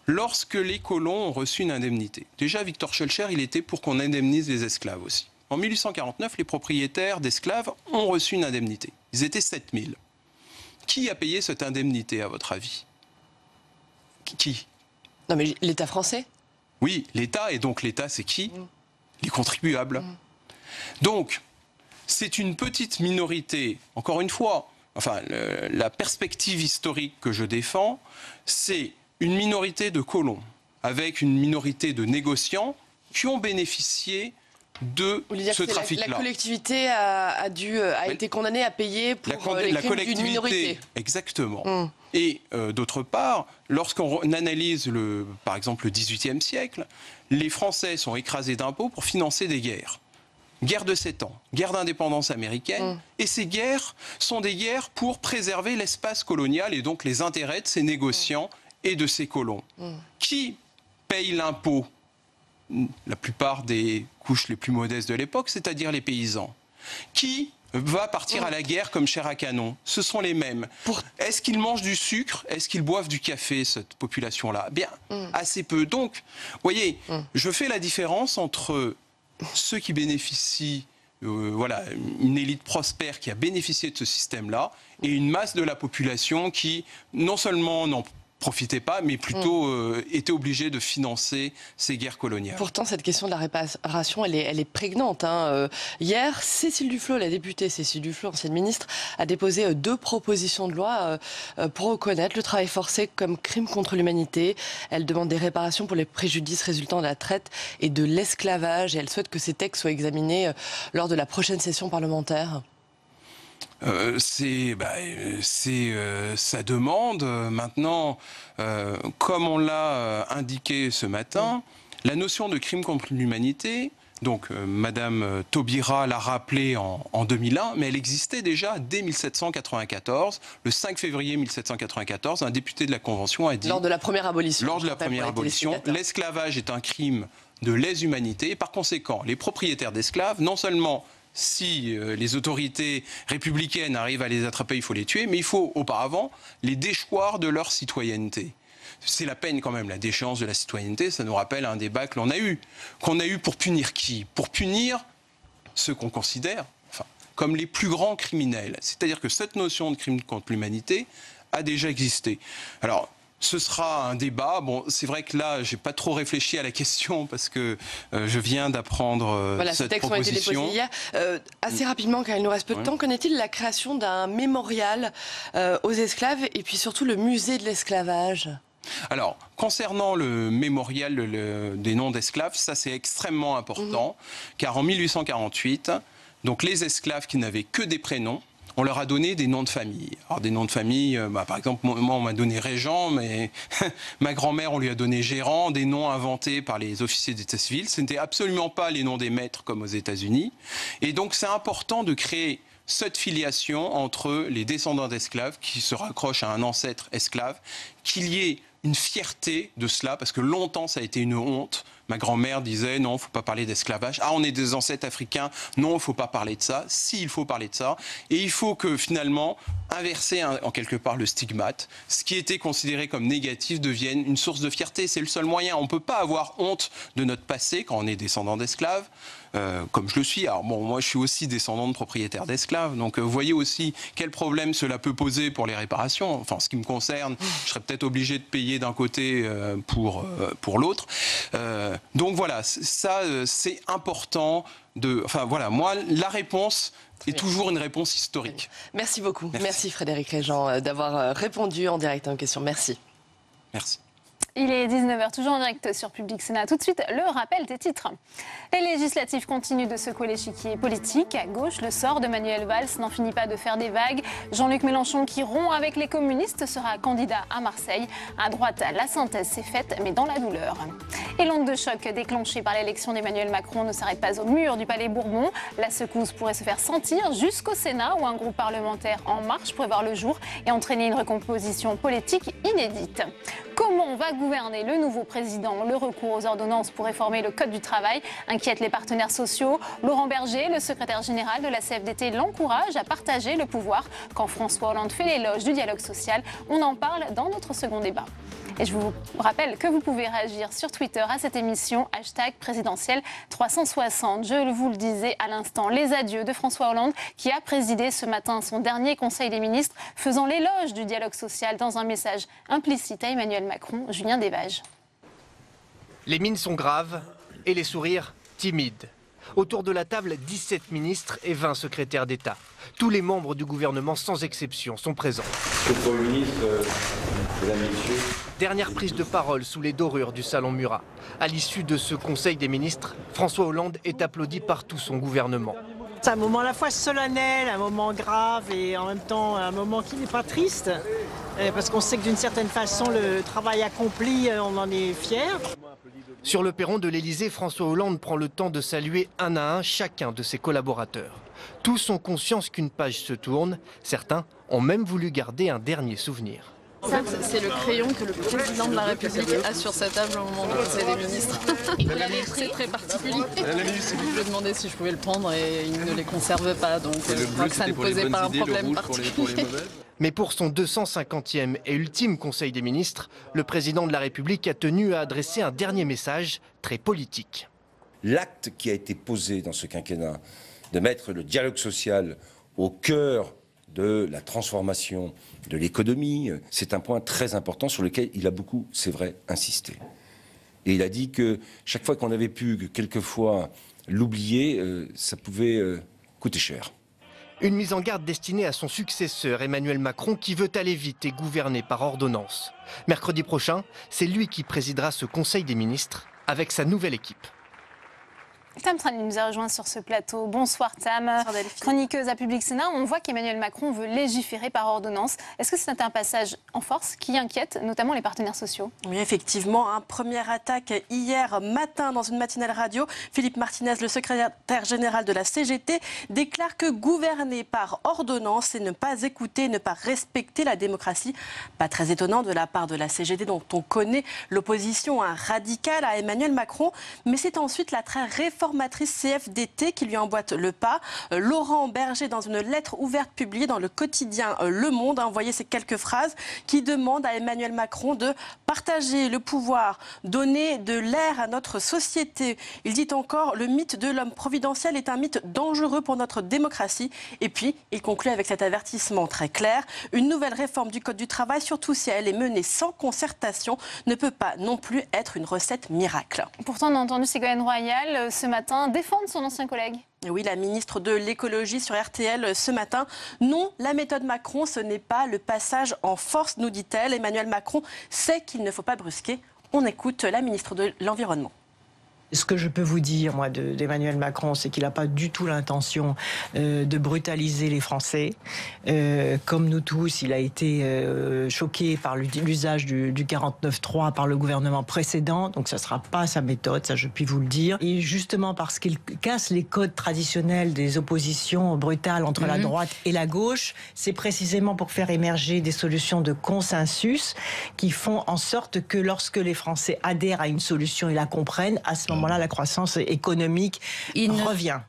lorsque les colons ont reçu une indemnité, déjà Victor Schœlcher, il était pour qu'on indemnise les esclaves aussi. En 1849, les propriétaires d'esclaves ont reçu une indemnité. Ils étaient 7000. Qui a payé cette indemnité, à votre avis ? Qui ? Non, mais l'État français ? Oui, l'État. Et donc l'État, c'est qui ? Les contribuables. Donc, c'est une petite minorité, encore une fois, enfin, la perspective historique que je défends, c'est une minorité de colons avec une minorité de négociants qui ont bénéficié de ce trafic-là. La collectivité a été condamnée à payer pour les crimes d'une minorité. Exactement. Et d'autre part, lorsqu'on analyse par exemple le XVIIIe siècle, les Français sont écrasés d'impôts pour financer des guerres. Guerre de 7 ans, guerre d'indépendance américaine, et ces guerres sont des guerres pour préserver l'espace colonial et donc les intérêts de ces négociants et de ces colons. Qui paye l'impôt ? La plupart des couches les plus modestes de l'époque, c'est-à-dire les paysans. Qui va partir à la guerre comme chair à canon ? Ce sont les mêmes. Est-ce qu'ils mangent du sucre ? Est-ce qu'ils boivent du café, cette population-là ? Bien, assez peu. Donc, vous voyez, je fais la différence entre ceux qui bénéficient, voilà, une élite prospère qui a bénéficié de ce système-là, et une masse de la population qui, non seulement n'en profitait pas, mais plutôt était obligée de financer ces guerres coloniales. Pourtant, cette question de la réparation, elle est prégnante. Hier, Cécile Duflot, la députée Cécile Duflot, ancienne ministre, a déposé 2 propositions de loi pour reconnaître le travail forcé comme crime contre l'humanité. Elle demande des réparations pour les préjudices résultant de la traite et de l'esclavage. Et elle souhaite que ces textes soient examinés lors de la prochaine session parlementaire. C'est sa demande. Maintenant, comme on l'a indiqué ce matin, la notion de crime contre l'humanité, donc Madame Taubira l'a rappelé en 2001, mais elle existait déjà dès 1794. Le 5 février 1794, un député de la Convention a dit... Lors de la première abolition. Lors de la première abolition, l'esclavage est un crime de lèse-humanité. Et par conséquent, les propriétaires d'esclaves, non seulement... Si les autorités républicaines arrivent à les attraper, il faut les tuer, mais il faut auparavant les déchoir de leur citoyenneté. C'est la peine quand même, la déchéance de la citoyenneté, ça nous rappelle un débat que l'on a eu. Qu'on a eu pour punir qui? Pour punir ceux qu'on considère comme les plus grands criminels. C'est-à-dire que cette notion de crime contre l'humanité a déjà existé. Alors, ce sera un débat. Bon, c'est vrai que là, j'ai pas trop réfléchi à la question parce que je viens d'apprendre cette ces textes ont été déposés hier. Assez rapidement, car il nous reste peu de temps, qu'en est-il de la création d'un mémorial aux esclaves et puis surtout le musée de l'esclavage? Alors, concernant le mémorial des noms d'esclaves, ça c'est extrêmement important, car en 1848, donc les esclaves qui n'avaient que des prénoms, on leur a donné des noms de famille. Alors des noms de famille, par exemple, moi on m'a donné Régent, mais ma grand-mère on lui a donné Gérant, des noms inventés par les officiers d'état civil. Ce n'étaient absolument pas les noms des maîtres comme aux États-Unis. Et donc c'est important de créer cette filiation entre les descendants d'esclaves qui se raccrochent à un ancêtre esclave, qu'il y ait une fierté de cela, parce que longtemps ça a été une honte. Ma grand-mère disait non, il ne faut pas parler d'esclavage. Ah, on est des ancêtres africains. Non, il ne faut pas parler de ça. Si, il faut parler de ça. Et il faut que finalement, inverser en quelque part le stigmate, ce qui était considéré comme négatif devienne une source de fierté. C'est le seul moyen. On ne peut pas avoir honte de notre passé quand on est descendant d'esclaves. Comme je le suis. Alors bon, moi je suis aussi descendant de propriétaires d'esclaves, donc vous voyez aussi quel problème cela peut poser pour les réparations. Enfin, ce qui me concerne, je serais peut-être obligé de payer d'un côté pour l'autre. Donc voilà, ça c'est important de... Enfin voilà, moi la réponse est toujours une réponse historique. Merci beaucoup. Merci Frédéric Régent d'avoir répondu en direct à une question. Merci. Merci. Il est 19h, toujours en direct sur Public Sénat. Tout de suite, le rappel des titres. Les législatives continuent de secouer l'échiquier politique. À gauche, le sort de Manuel Valls n'en finit pas de faire des vagues. Jean-Luc Mélenchon, qui rompt avec les communistes, sera candidat à Marseille. À droite, la synthèse s'est faite, mais dans la douleur. Et l'onde de choc déclenchée par l'élection d'Emmanuel Macron ne s'arrête pas au mur du Palais Bourbon. La secousse pourrait se faire sentir jusqu'au Sénat, où un groupe parlementaire en marche pourrait voir le jour et entraîner une recomposition politique inédite. Comment va gouverner le nouveau président? Le recours aux ordonnances pour réformer le Code du travail inquiète les partenaires sociaux. Laurent Berger, le secrétaire général de la CFDT, l'encourage à partager le pouvoir. Quand François Hollande fait l'éloge du dialogue social, on en parle dans notre second débat. Et je vous rappelle que vous pouvez réagir sur Twitter à cette émission, #présidentielle360. Je vous le disais à l'instant, les adieux de François Hollande qui a présidé ce matin son dernier Conseil des ministres, faisant l'éloge du dialogue social dans un message implicite à Emmanuel Macron. Julien Desvages. Les mines sont graves et les sourires timides. Autour de la table, 17 ministres et 20 secrétaires d'État. Tous les membres du gouvernement, sans exception, sont présents. Monsieur le Premier ministre, mesdames et messieurs. Dernière prise de parole sous les dorures du Salon Murat. À l'issue de ce Conseil des ministres, François Hollande est applaudi par tout son gouvernement. C'est un moment à la fois solennel, un moment grave et en même temps un moment qui n'est pas triste. Parce qu'on sait que d'une certaine façon, le travail accompli, on en est fiers. Sur le perron de l'Élysée, François Hollande prend le temps de saluer un à un chacun de ses collaborateurs. Tous ont conscience qu'une page se tourne. Certains ont même voulu garder un dernier souvenir. C'est le crayon que le président de la République a sur sa table au moment du Conseil des ministres. C'est très particulier. Je lui ai demandé si je pouvais le prendre et il ne les conserve pas, donc je crois que ça ne posait pas un problème particulier. Mais pour son 250e et ultime Conseil des ministres, le président de la République a tenu à adresser un dernier message très politique. L'acte qui a été posé dans ce quinquennat de mettre le dialogue social au cœur de la transformation de l'économie, c'est un point très important sur lequel il a beaucoup, c'est vrai, insisté. Et il a dit que chaque fois qu'on avait pu quelquefois l'oublier, ça pouvait coûter cher. Une mise en garde destinée à son successeur Emmanuel Macron qui veut aller vite et gouverner par ordonnance. Mercredi prochain, c'est lui qui présidera ce Conseil des ministres avec sa nouvelle équipe. Tam Trani nous a rejoint sur ce plateau. Bonsoir Tam, chroniqueuse à Public Sénat. On voit qu'Emmanuel Macron veut légiférer par ordonnance. Est-ce que c'est un passage en force qui inquiète notamment les partenaires sociaux? Oui, effectivement. Première attaque hier matin dans une matinale radio. Philippe Martinez, le secrétaire général de la CGT, déclare que gouverner par ordonnance, c'est ne pas écouter, ne pas respecter la démocratie. Pas très étonnant de la part de la CGT, dont on connaît l'opposition radicale à Emmanuel Macron. Mais c'est ensuite la très réforme réformatrice CFDT qui lui emboîte le pas. Laurent Berger, dans une lettre ouverte publiée dans le quotidien Le Monde, a envoyé ces quelques phrases qui demandent à Emmanuel Macron de partager le pouvoir, donner de l'air à notre société. Il dit encore: le mythe de l'homme providentiel est un mythe dangereux pour notre démocratie. Et puis, il conclut avec cet avertissement très clair: une nouvelle réforme du Code du travail, surtout si elle est menée sans concertation, ne peut pas non plus être une recette miracle. Pourtant, on a entendu Ségolène Royal ce matin défendre son ancien collègue. Oui, la ministre de l'écologie sur RTL ce matin. Non, la méthode Macron, ce n'est pas le passage en force, nous dit-elle. Emmanuel Macron sait qu'il ne faut pas brusquer. On écoute la ministre de l'Environnement. Ce que je peux vous dire, moi, d'Emmanuel Macron, c'est qu'il n'a pas du tout l'intention de brutaliser les Français. Comme nous tous, il a été choqué par l'usage du 49.3 par le gouvernement précédent. Donc, ça ne sera pas sa méthode, ça je puis vous le dire. Et justement, parce qu'il casse les codes traditionnels des oppositions brutales entre la droite et la gauche, c'est précisément pour faire émerger des solutions de consensus qui font en sorte que lorsque les Français adhèrent à une solution et la comprennent, à ce moment-là, la croissance économique revient.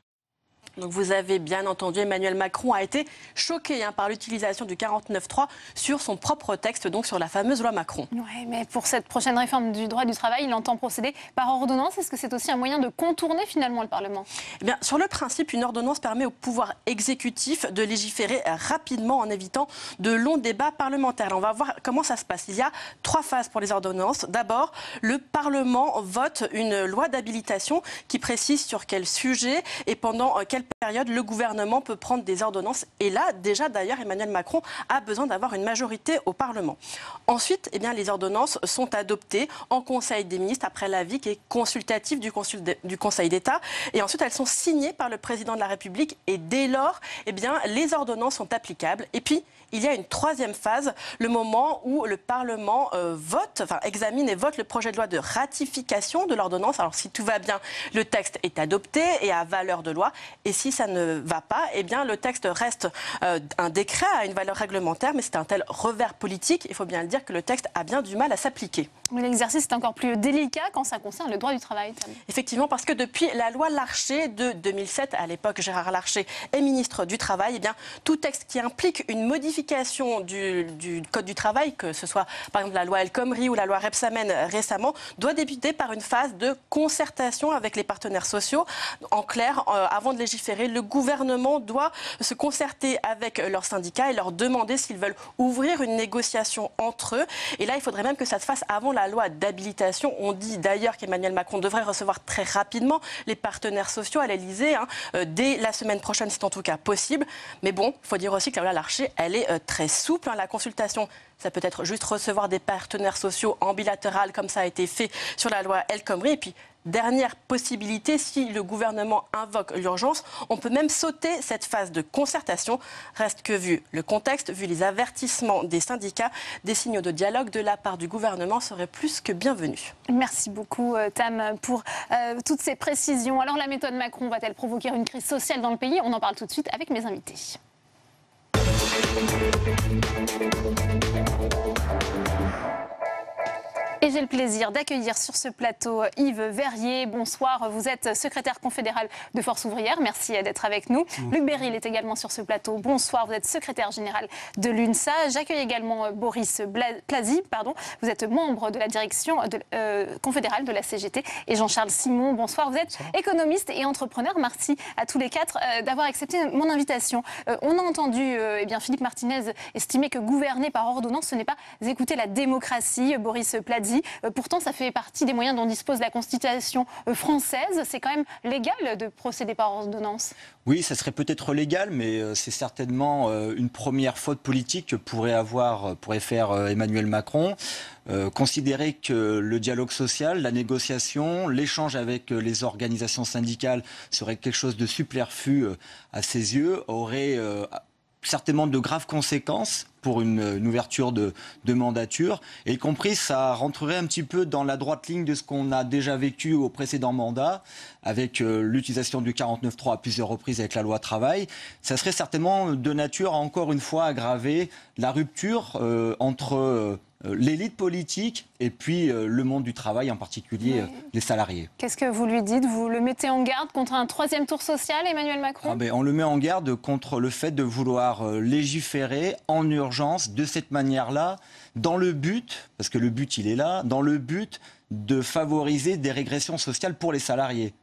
Donc vous avez bien entendu, Emmanuel Macron a été choqué par l'utilisation du 49.3 sur son propre texte, donc sur la fameuse loi Macron. Oui, mais pour cette prochaine réforme du droit du travail, il entend procéder par ordonnance. Est-ce que c'est aussi un moyen de contourner finalement le Parlement ? Eh bien, sur le principe, une ordonnance permet au pouvoir exécutif de légiférer rapidement en évitant de longs débats parlementaires. Alors, on va voir comment ça se passe. Il y a 3 phases pour les ordonnances. D'abord, le Parlement vote une loi d'habilitation qui précise sur quel sujet et pendant quelle période le gouvernement peut prendre des ordonnances. Et là, déjà d'ailleurs, Emmanuel Macron a besoin d'avoir une majorité au Parlement. Ensuite, eh bien, les ordonnances sont adoptées en Conseil des ministres après l'avis qui est consultatif du Conseil d'État. Et ensuite, elles sont signées par le président de la République. Et dès lors, eh bien, les ordonnances sont applicables. Et puis, il y a une 3e phase, le moment où le Parlement examine et vote le projet de loi de ratification de l'ordonnance. Alors si tout va bien, le texte est adopté et a valeur de loi. Et si ça ne va pas, eh bien le texte reste un décret à une valeur réglementaire, mais c'est un tel revers politique, il faut bien le dire, que le texte a bien du mal à s'appliquer. Mais l'exercice est encore plus délicat quand ça concerne le droit du travail. Effectivement, parce que depuis la loi Larcher de 2007, à l'époque Gérard Larcher est ministre du Travail, eh bien tout texte qui implique une modification du Code du travail, que ce soit par exemple la loi El Khomri ou la loi Rebsamen récemment, doit débuter par une phase de concertation avec les partenaires sociaux. En clair, avant de légiférer, le gouvernement doit se concerter avec leurs syndicats et leur demander s'ils veulent ouvrir une négociation entre eux. Et là, il faudrait même que ça se fasse avant la loi d'habilitation. On dit d'ailleurs qu'Emmanuel Macron devrait recevoir très rapidement les partenaires sociaux à l'Elysée, dès la semaine prochaine, c'est en tout cas possible. Mais bon, il faut dire aussi que la loi Larcher, elle est très souple. La consultation, ça peut être juste recevoir des partenaires sociaux en bilatéral, comme ça a été fait sur la loi El Khomri. Et puis, dernière possibilité, si le gouvernement invoque l'urgence, on peut même sauter cette phase de concertation. Reste que vu le contexte, vu les avertissements des syndicats, des signaux de dialogue de la part du gouvernement seraient plus que bienvenus. Merci beaucoup Tam pour toutes ces précisions. Alors la méthode Macron va-t-elle provoquer une crise sociale dans le pays ? On en parle tout de suite avec mes invités. Et j'ai le plaisir d'accueillir sur ce plateau Yves Verrier. Bonsoir, vous êtes secrétaire confédéral de Force ouvrière. Merci d'être avec nous. Luc Beryl est également sur ce plateau. Bonsoir, vous êtes secrétaire général de l'UNSA. J'accueille également Boris Plazy, vous êtes membre de la direction confédérale de la CGT. Et Jean-Charles Simon, bonsoir, vous êtes économiste et entrepreneur. Merci à tous les 4 d'avoir accepté mon invitation. On a entendu Philippe Martinez estimer que gouverner par ordonnance, ce n'est pas écouter la démocratie. Boris Plazy, pourtant, ça fait partie des moyens dont dispose la Constitution française. C'est quand même légal de procéder par ordonnance. Oui, ça serait peut-être légal, mais c'est certainement une première faute politique que pourrait faire Emmanuel Macron. Considérer que le dialogue social, la négociation, l'échange avec les organisations syndicales serait quelque chose de superflu à ses yeux, aurait certainement de graves conséquences pour une ouverture de mandature. Et y compris, ça rentrerait un petit peu dans la droite ligne de ce qu'on a déjà vécu au précédent mandat, avec l'utilisation du 49.3 à plusieurs reprises avec la loi travail. Ça serait certainement de nature à encore une fois aggraver la rupture entre l'élite politique et puis le monde du travail, en particulier les salariés. Qu'est-ce que vous lui dites? Vous le mettez en garde contre un troisième tour social, Emmanuel Macron? On le met en garde contre le fait de vouloir légiférer en urgence de cette manière-là, dans le but, parce que le but il est là, dans le but de favoriser des régressions sociales pour les salariés,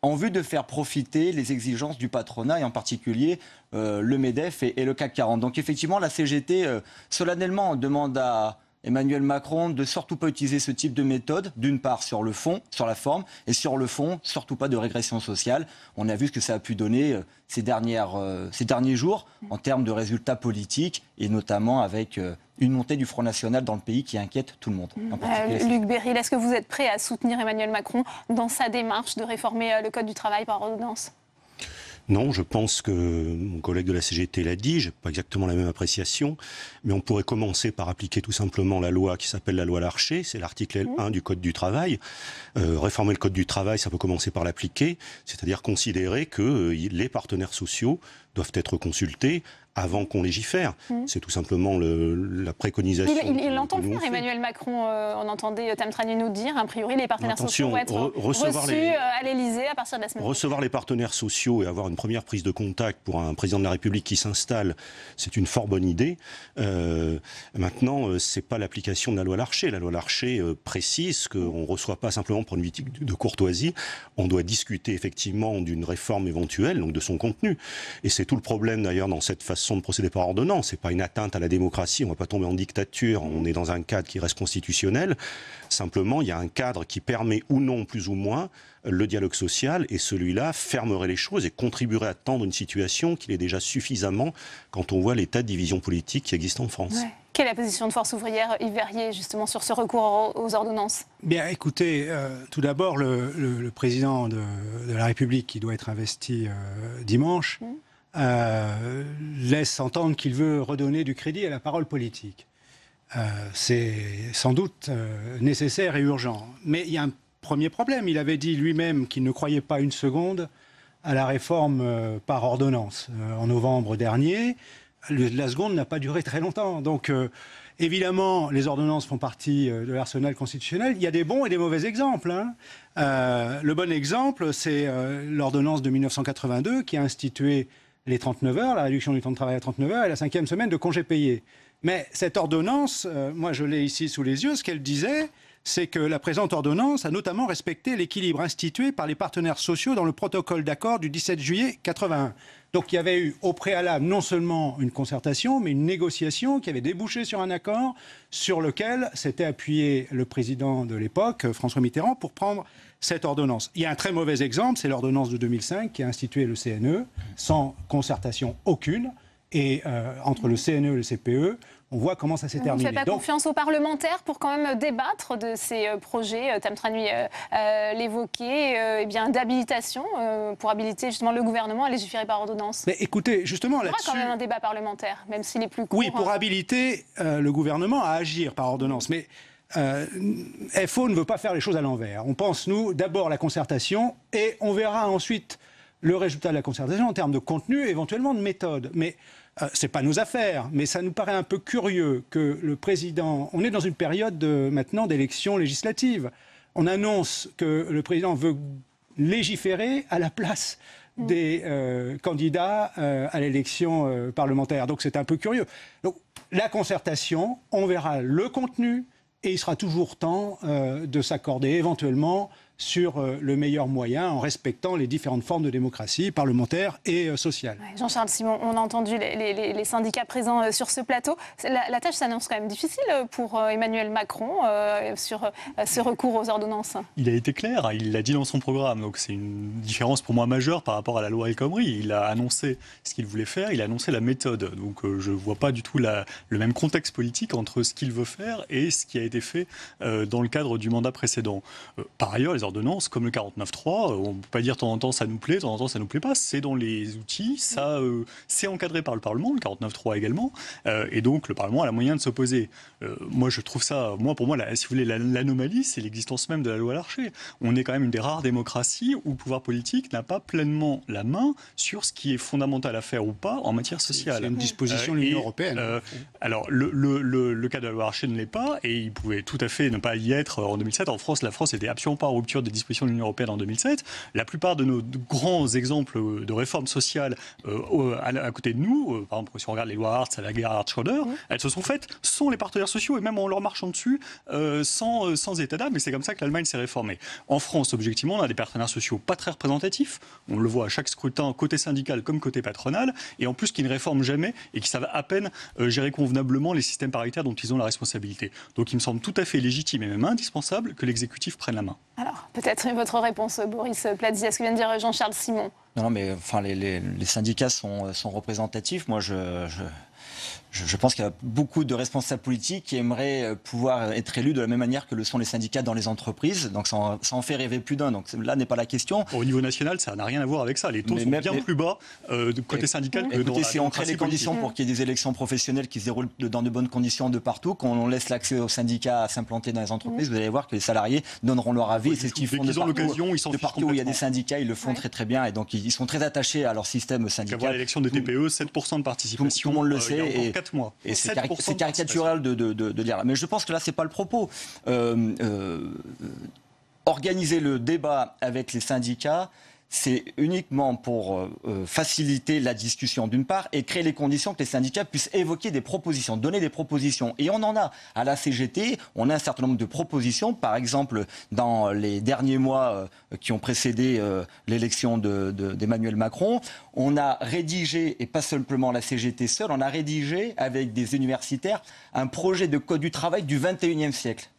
en vue de faire profiter les exigences du patronat et en particulier le MEDEF et le CAC 40. Donc effectivement, la CGT solennellement demande à Emmanuel Macron de surtout pas utiliser ce type de méthode, d'une part sur le fond, sur la forme, et sur le fond, surtout pas de régression sociale. On a vu ce que ça a pu donner ces derniers jours en termes de résultats politiques, et notamment avec une montée du Front National dans le pays qui inquiète tout le monde. Luc Beryl, est-ce que vous êtes prêt à soutenir Emmanuel Macron dans sa démarche de réformer le Code du travail par ordonnance? Non, je pense que mon collègue de la CGT l'a dit, je n'ai pas exactement la même appréciation, mais on pourrait commencer par appliquer tout simplement la loi qui s'appelle la loi Larcher, c'est l'article L1 du Code du travail. Réformer le Code du travail, ça peut commencer par l'appliquer, c'est-à-dire considérer que les partenaires sociaux doivent être consultés avant qu'on légifère. C'est tout simplement la préconisation. Il entend le faire, Emmanuel Macron. On entendait Tam Trani nous dire, a priori, les partenaires sociaux vont être reçus à l'Élysée à partir de la semaine prochaine. Recevoir les partenaires sociaux et avoir une première prise de contact pour un président de la République qui s'installe, c'est une fort bonne idée. Maintenant, ce n'est pas l'application de la loi Larcher. La loi Larcher précise qu'on ne reçoit pas simplement pour une politique de courtoisie, on doit discuter effectivement d'une réforme éventuelle, donc de son contenu. Et c'est tout le problème d'ailleurs dans cette façon de procéder par ordonnance. C'est pas une atteinte à la démocratie, on va pas tomber en dictature, on est dans un cadre qui reste constitutionnel. Simplement, il y a un cadre qui permet ou non, plus ou moins, le dialogue social, et celui-là fermerait les choses et contribuerait à tendre une situation qu'il est déjà suffisamment quand on voit l'état de division politique qui existe en France. Ouais. Quelle est la position de Force ouvrière, Yves Verrier, justement, sur ce recours aux ordonnances? Bien, écoutez, tout d'abord, le président de la République, qui doit être investi dimanche, laisse entendre qu'il veut redonner du crédit à la parole politique. C'est sans doute nécessaire et urgent. Mais il y a un premier problème. Il avait dit lui-même qu'il ne croyait pas une seconde à la réforme par ordonnance. En novembre dernier, la seconde n'a pas duré très longtemps. Donc, évidemment, les ordonnances font partie de l'arsenal constitutionnel. Il y a des bons et des mauvais exemples. Le bon exemple, c'est l'ordonnance de 1982 qui a institué les 39 heures, la réduction du temps de travail à 39 heures et la 5e semaine de congés payés. Mais cette ordonnance, moi je l'ai ici sous les yeux, ce qu'elle disait, c'est que la présente ordonnance a notamment respecté l'équilibre institué par les partenaires sociaux dans le protocole d'accord du 17 juillet 81. Donc il y avait eu au préalable non seulement une concertation, mais une négociation qui avait débouché sur un accord sur lequel s'était appuyé le président de l'époque, François Mitterrand, pour prendre cette ordonnance. Il y a un très mauvais exemple, c'est l'ordonnance de 2005 qui a institué le CNE, sans concertation aucune, et entre le CNE et le CPE, on voit comment ça s'est terminé. Vous ne faites pas confiance aux parlementaires pour quand même débattre de ces projets, Tam Trani l'évoquait, d'habilitation pour habiliter justement le gouvernement à légiférer par ordonnance? Mais écoutez, justement là-dessus... Il y aura quand même un débat parlementaire, même s'il est plus court. Oui, pour habiliter le gouvernement à agir par ordonnance. Mais FO ne veut pas faire les choses à l'envers. On pense, nous, d'abord la concertation et on verra ensuite le résultat de la concertation en termes de contenu et éventuellement de méthode. Mais ce n'est pas nos affaires, mais ça nous paraît un peu curieux que le président... On est dans une période maintenant d'élections législatives. On annonce que le président veut légiférer à la place des candidats à l'élection parlementaire. Donc c'est un peu curieux. Donc la concertation, on verra le contenu et il sera toujours temps de s'accorder éventuellement sur le meilleur moyen en respectant les différentes formes de démocratie parlementaire et sociale. Ouais, Jean-Charles Simon, on a entendu les syndicats présents sur ce plateau. La tâche s'annonce quand même difficile pour Emmanuel Macron sur ce recours aux ordonnances. Il a été clair, il l'a dit dans son programme, donc c'est une différence pour moi majeure par rapport à la loi El Khomri. Il a annoncé ce qu'il voulait faire, il a annoncé la méthode. Donc je ne vois pas du tout le même contexte politique entre ce qu'il veut faire et ce qui a été fait dans le cadre du mandat précédent. Par ailleurs, les ordonnances ordonnances comme le 49.3. On ne peut pas dire de temps en temps ça nous plaît, de temps en temps ça nous plaît pas. C'est dans les outils, ça c'est encadré par le Parlement, le 49.3 également, et donc le Parlement a la moyen de s'opposer. Moi je trouve ça, pour moi, si vous voulez, l'anomalie, c'est l'existence même de la loi Larcher. On est quand même une des rares démocraties où le pouvoir politique n'a pas pleinement la main sur ce qui est fondamental à faire ou pas en matière sociale. C'est une disposition de l'Union européenne. Alors le cas de la loi Larcher ne l'est pas, et il pouvait tout à fait ne pas y être en 2007. En France, la France n'était absolument pas en rupture des dispositions de l'Union européenne en 2007. La plupart de nos grands exemples de réformes sociales à côté de nous, par exemple si on regarde les lois Hartz, la guerre Hartz-Schröder, elles se sont faites sans les partenaires sociaux et même en leur marchant dessus sans état d'âme, et c'est comme ça que l'Allemagne s'est réformée. En France, objectivement, on a des partenaires sociaux pas très représentatifs, on le voit à chaque scrutin, côté syndical comme côté patronal, et en plus qui ne réforment jamais et qui savent à peine gérer convenablement les systèmes paritaires dont ils ont la responsabilité. Donc il me semble tout à fait légitime et même indispensable que l'exécutif prenne la main. Alors, peut-être votre réponse, Boris Platzi, à ce que vient de dire Jean-Charles Simon. Non, mais enfin, les syndicats sont représentatifs. Moi, je pense qu'il y a beaucoup de responsables politiques qui aimeraient pouvoir être élus de la même manière que le sont les syndicats dans les entreprises. Donc ça en fait rêver plus d'un. Donc là n'est pas la question. Au niveau national, ça n'a rien à voir avec ça. Les taux sont bien plus bas du côté syndical que dans la si on crée les conditions pour qu'il y ait des élections professionnelles qui se déroulent dans de bonnes conditions de partout, qu'on laisse l'accès aux syndicats à s'implanter dans les entreprises, vous allez voir que les salariés donneront leur avis. Oui, c'est ce qu'ils font de partout où il y a des syndicats, ils le font très très bien. Et donc ils sont très attachés à leur système syndical. À l'élection des TPE, 7% de participation. Tout le monde le sait. 4 mois. Et c'est caricatural de dire. Mais je pense que là, c'est pas le propos. Organiser le débat avec les syndicats, c'est uniquement pour faciliter la discussion d'une part et créer les conditions que les syndicats puissent évoquer des propositions, donner des propositions. Et on en a à la CGT, on a un certain nombre de propositions. Par exemple, dans les derniers mois qui ont précédé l'élection d'Emmanuel Macron, on a rédigé, et pas simplement la CGT seule, on a rédigé avec des universitaires un projet de code du travail du 21e siècle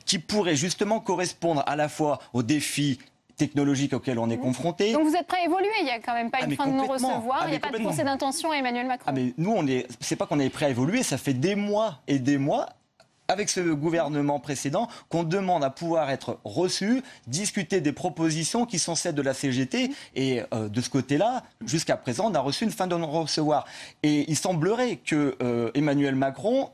qui pourrait justement correspondre à la fois aux défis technologiques auxquelles on est confronté. Donc vous êtes prêt à évoluer, il n'y a quand même pas une fin de non-recevoir, il n'y a pas de procès d'intention à Emmanuel Macron. Mais nous, c'est pas qu'on est prêt à évoluer, ça fait des mois et des mois, avec ce gouvernement précédent, qu'on demande à pouvoir être reçu, discuter des propositions qui sont celles de la CGT, et de ce côté-là, jusqu'à présent, on a reçu une fin de non-recevoir. Et il semblerait que Emmanuel Macron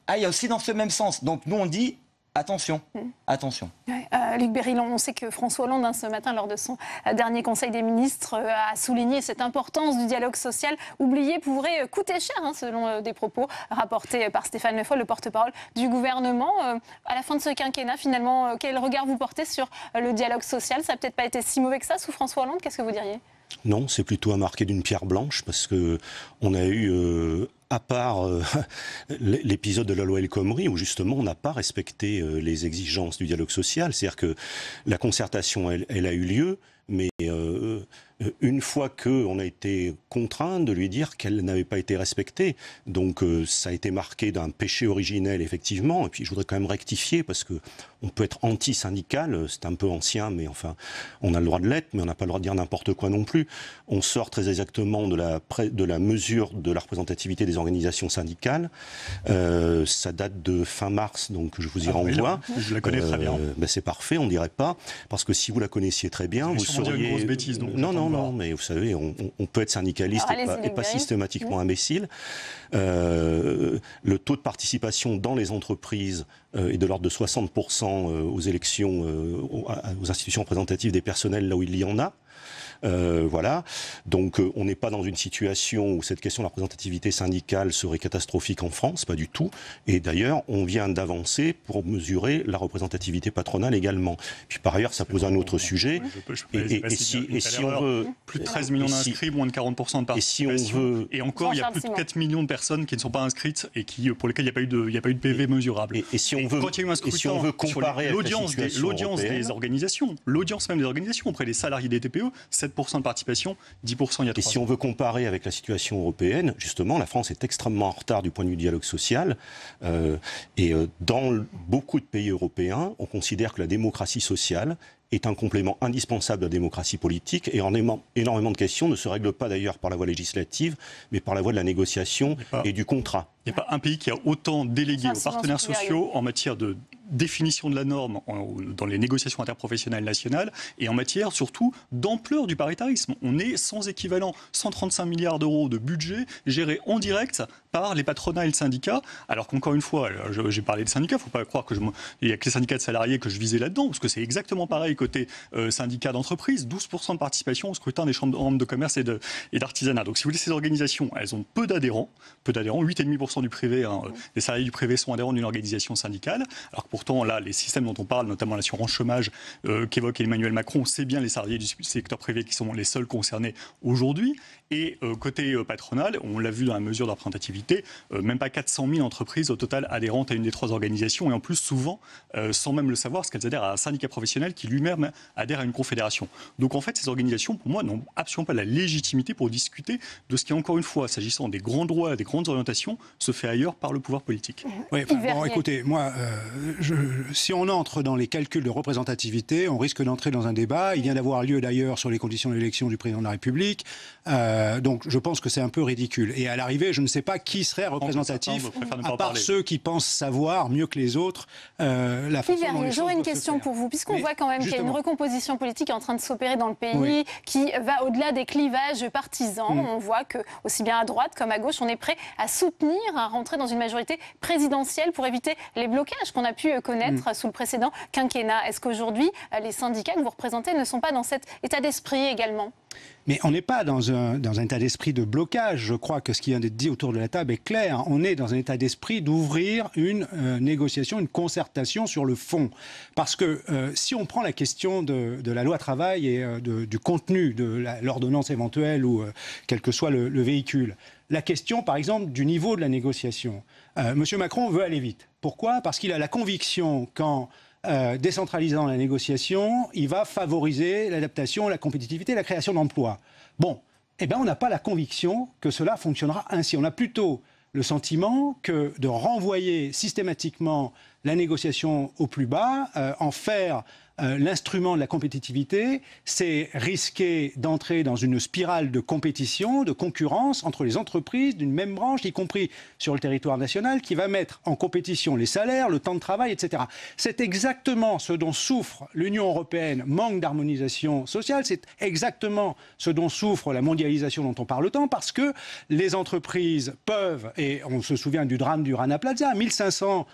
aille aussi dans ce même sens. Donc nous, on dit... Attention, attention. Ouais, Luc Bérilon, on sait que François Hollande, ce matin, lors de son dernier Conseil des ministres, a souligné cette importance du dialogue social. Oublié pourrait coûter cher, selon des propos rapportés par Stéphane Le Foll, le porte-parole du gouvernement. À la fin de ce quinquennat, finalement, quel regard vous portez sur le dialogue social? Ça n'a peut-être pas été si mauvais que ça sous François Hollande. Qu'est-ce que vous diriez? Non, c'est plutôt à marquer d'une pierre blanche, parce qu'on a eu... à part l'épisode de la loi El Khomri, où justement on n'a pas respecté les exigences du dialogue social, c'est-à-dire que la concertation, elle a eu lieu, mais une fois qu'on a été contraint de lui dire qu'elle n'avait pas été respectée. Donc ça a été marqué d'un péché originel, effectivement. Et puis je voudrais quand même rectifier, parce qu'on peut être anti-syndical, c'est un peu ancien, mais enfin, on a le droit de l'être, mais on n'a pas le droit de dire n'importe quoi non plus. On sort très exactement de la mesure de la représentativité des organisations syndicales. Ça date de fin mars, donc je vous y renvoie. Oui, je la connais très bien. Ben c'est parfait, on ne dirait pas, parce que si vous la connaissiez très bien, vous sauriez... une grosse bêtise, donc non, mais vous savez, on peut être syndicaliste et pas systématiquement imbécile. Le taux de participation dans les entreprises est de l'ordre de 60% aux élections, aux institutions représentatives des personnels, là où il y en a. Voilà. Donc on n'est pas dans une situation où cette question de la représentativité syndicale serait catastrophique en France, pas du tout. Et d'ailleurs, on vient d'avancer pour mesurer la représentativité patronale également. Puis par ailleurs, ça pose un autre sujet. Et si on veut... Plus de 13 millions d'inscrits, moins de 40% de participation. Et encore, il y a plus de 4 millions de personnes qui ne sont pas inscrites et pour lesquelles il n'y a pas eu de PV mesurable. Et si on veut comparer l'audience des organisations, l'audience même des organisations auprès des salariés des TPE, 7% de participation, 10% il y a 3 ans. Et si on veut comparer avec la situation européenne, justement, la France est extrêmement en retard du point de vue du dialogue social. Dans beaucoup de pays européens, on considère que la démocratie sociale est un complément indispensable de la démocratie politique, et énormément de questions ne se règlent pas d'ailleurs par la voie législative, mais par la voie de la négociation et du contrat. Il n'y a pas un pays qui a autant délégué aux partenaires sociaux en matière de définition de la norme dans les négociations interprofessionnelles nationales et en matière surtout d'ampleur du paritarisme. On est sans équivalent, 135 milliards d'euros de budget géré en direct par les patronats et le syndicat, alors qu'encore une fois, j'ai parlé de syndicats, il ne faut pas croire qu'il n'y a que les syndicats de salariés que je visais là-dedans, parce que c'est exactement pareil côté syndicats d'entreprise, 12% de participation au scrutin des chambres de commerce et d'artisanat. Donc si vous voulez, ces organisations, elles ont peu d'adhérents, 8,5% du privé, des salariés du privé sont adhérents d'une organisation syndicale, alors que pourtant là, les systèmes dont on parle, notamment l'assurance chômage qu'évoque Emmanuel Macron, c'est bien les salariés du secteur privé qui sont les seuls concernés aujourd'hui. Et côté patronal, on l'a vu dans la mesure de représentativité, même pas 400 000 entreprises au total adhérentes à une des trois organisations, et en plus souvent, sans même le savoir, parce qu'elles adhèrent à un syndicat professionnel qui lui-même adhère à une confédération. Donc en fait, ces organisations, pour moi, n'ont absolument pas la légitimité pour discuter de ce qui, encore une fois, s'agissant des grands droits, des grandes orientations, se fait ailleurs par le pouvoir politique. Oui, bon, écoutez, moi, si on entre dans les calculs de représentativité, on risque d'entrer dans un débat. Il vient d'avoir lieu d'ailleurs sur les conditions d'élection du président de la République. Donc je pense que c'est un peu ridicule. Et à l'arrivée, je ne sais pas qui serait représentatif, à part ceux qui pensent savoir mieux que les autres la façon dont les choses J'aurais une question pour vous, puisqu'on voit quand même qu'il y a une recomposition politique en train de s'opérer dans le pays qui va au-delà des clivages partisans. On voit que, aussi bien à droite comme à gauche, on est prêt à soutenir, à rentrer dans une majorité présidentielle pour éviter les blocages qu'on a pu connaître sous le précédent quinquennat. Est-ce qu'aujourd'hui, les syndicats que vous représentez ne sont pas dans cet état d'esprit également ? Mais on n'est pas dans un état d'esprit de blocage. Je crois que ce qui vient d'être dit autour de la table est clair. On est dans un état d'esprit d'ouvrir une négociation, une concertation sur le fond. Parce que si on prend la question de la loi travail et du contenu de l'ordonnance éventuelle ou quel que soit le véhicule, la question, par exemple, du niveau de la négociation. M. Macron veut aller vite. Pourquoi ? Parce qu'il a la conviction qu'en décentralisant la négociation, il va favoriser l'adaptation, la compétitivité, la création d'emplois. Bon, eh bien, on n'a pas la conviction que cela fonctionnera ainsi. On a plutôt le sentiment que de renvoyer systématiquement la négociation au plus bas, en faire l'instrument de la compétitivité, c'est risquer d'entrer dans une spirale de compétition, de concurrence entre les entreprises d'une même branche, y compris sur le territoire national, qui va mettre en compétition les salaires, le temps de travail, etc. C'est exactement ce dont souffre l'Union européenne, manque d'harmonisation sociale, c'est exactement ce dont souffre la mondialisation dont on parle tant, parce que les entreprises peuvent, et on se souvient du drame du Rana Plaza, 1500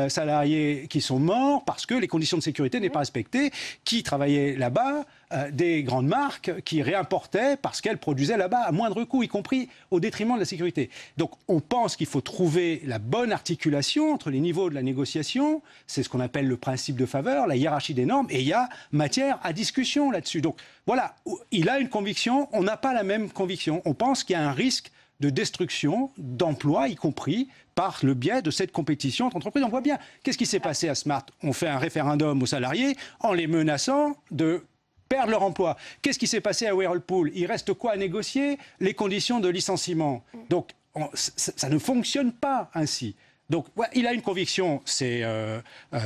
salariés qui sont morts parce que les conditions de sécurité n'étaient pas respectées, qui travaillaient là-bas, des grandes marques qui réimportaient parce qu'elles produisaient là-bas à moindre coût, y compris au détriment de la sécurité. Donc on pense qu'il faut trouver la bonne articulation entre les niveaux de la négociation, c'est ce qu'on appelle le principe de faveur, la hiérarchie des normes, et il y a matière à discussion là-dessus. Donc voilà, il a une conviction, on n'a pas la même conviction. On pense qu'il y a un risque de destruction d'emplois, y compris par le biais de cette compétition entre entreprises. On voit bien, qu'est-ce qui s'est passé à Smart ? On fait un référendum aux salariés en les menaçant de perdre leur emploi. Qu'est-ce qui s'est passé à Whirlpool ? Il reste quoi à négocier ? Les conditions de licenciement. Donc, ça ne fonctionne pas ainsi. Donc, ouais, il a une conviction, c'est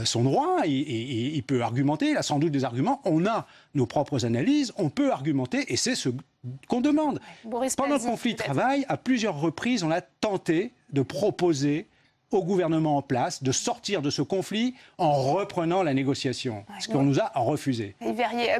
son droit, il peut argumenter, il a sans doute des arguments, on a nos propres analyses, on peut argumenter, et c'est ce qu'on demande. Pendant le conflit de travail, à plusieurs reprises, on a tenté de proposer au gouvernement en place de sortir de ce conflit en reprenant la négociation, ce qu'on nous a refusé.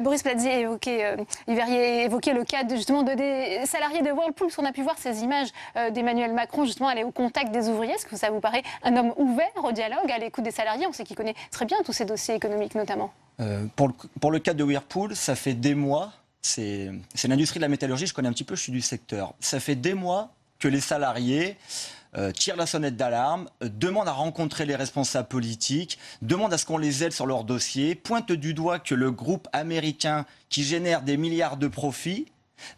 Boris Platzi a évoqué le cas justement des salariés de Whirlpool, parce qu'on a pu voir ces images d'Emmanuel Macron justement aller au contact des ouvriers. Est-ce que ça vous paraît un homme ouvert au dialogue, à l'écoute des salariés ? On sait qu'il connaît très bien tous ces dossiers économiques notamment. Pour le cas de Whirlpool, ça fait des mois, c'est l'industrie de la métallurgie, je connais un petit peu, je suis du secteur. Ça fait des mois que les salariés tirent la sonnette d'alarme, demandent à rencontrer les responsables politiques, demandent à ce qu'on les aide sur leurs dossiers, pointent du doigt que le groupe américain qui génère des milliards de profits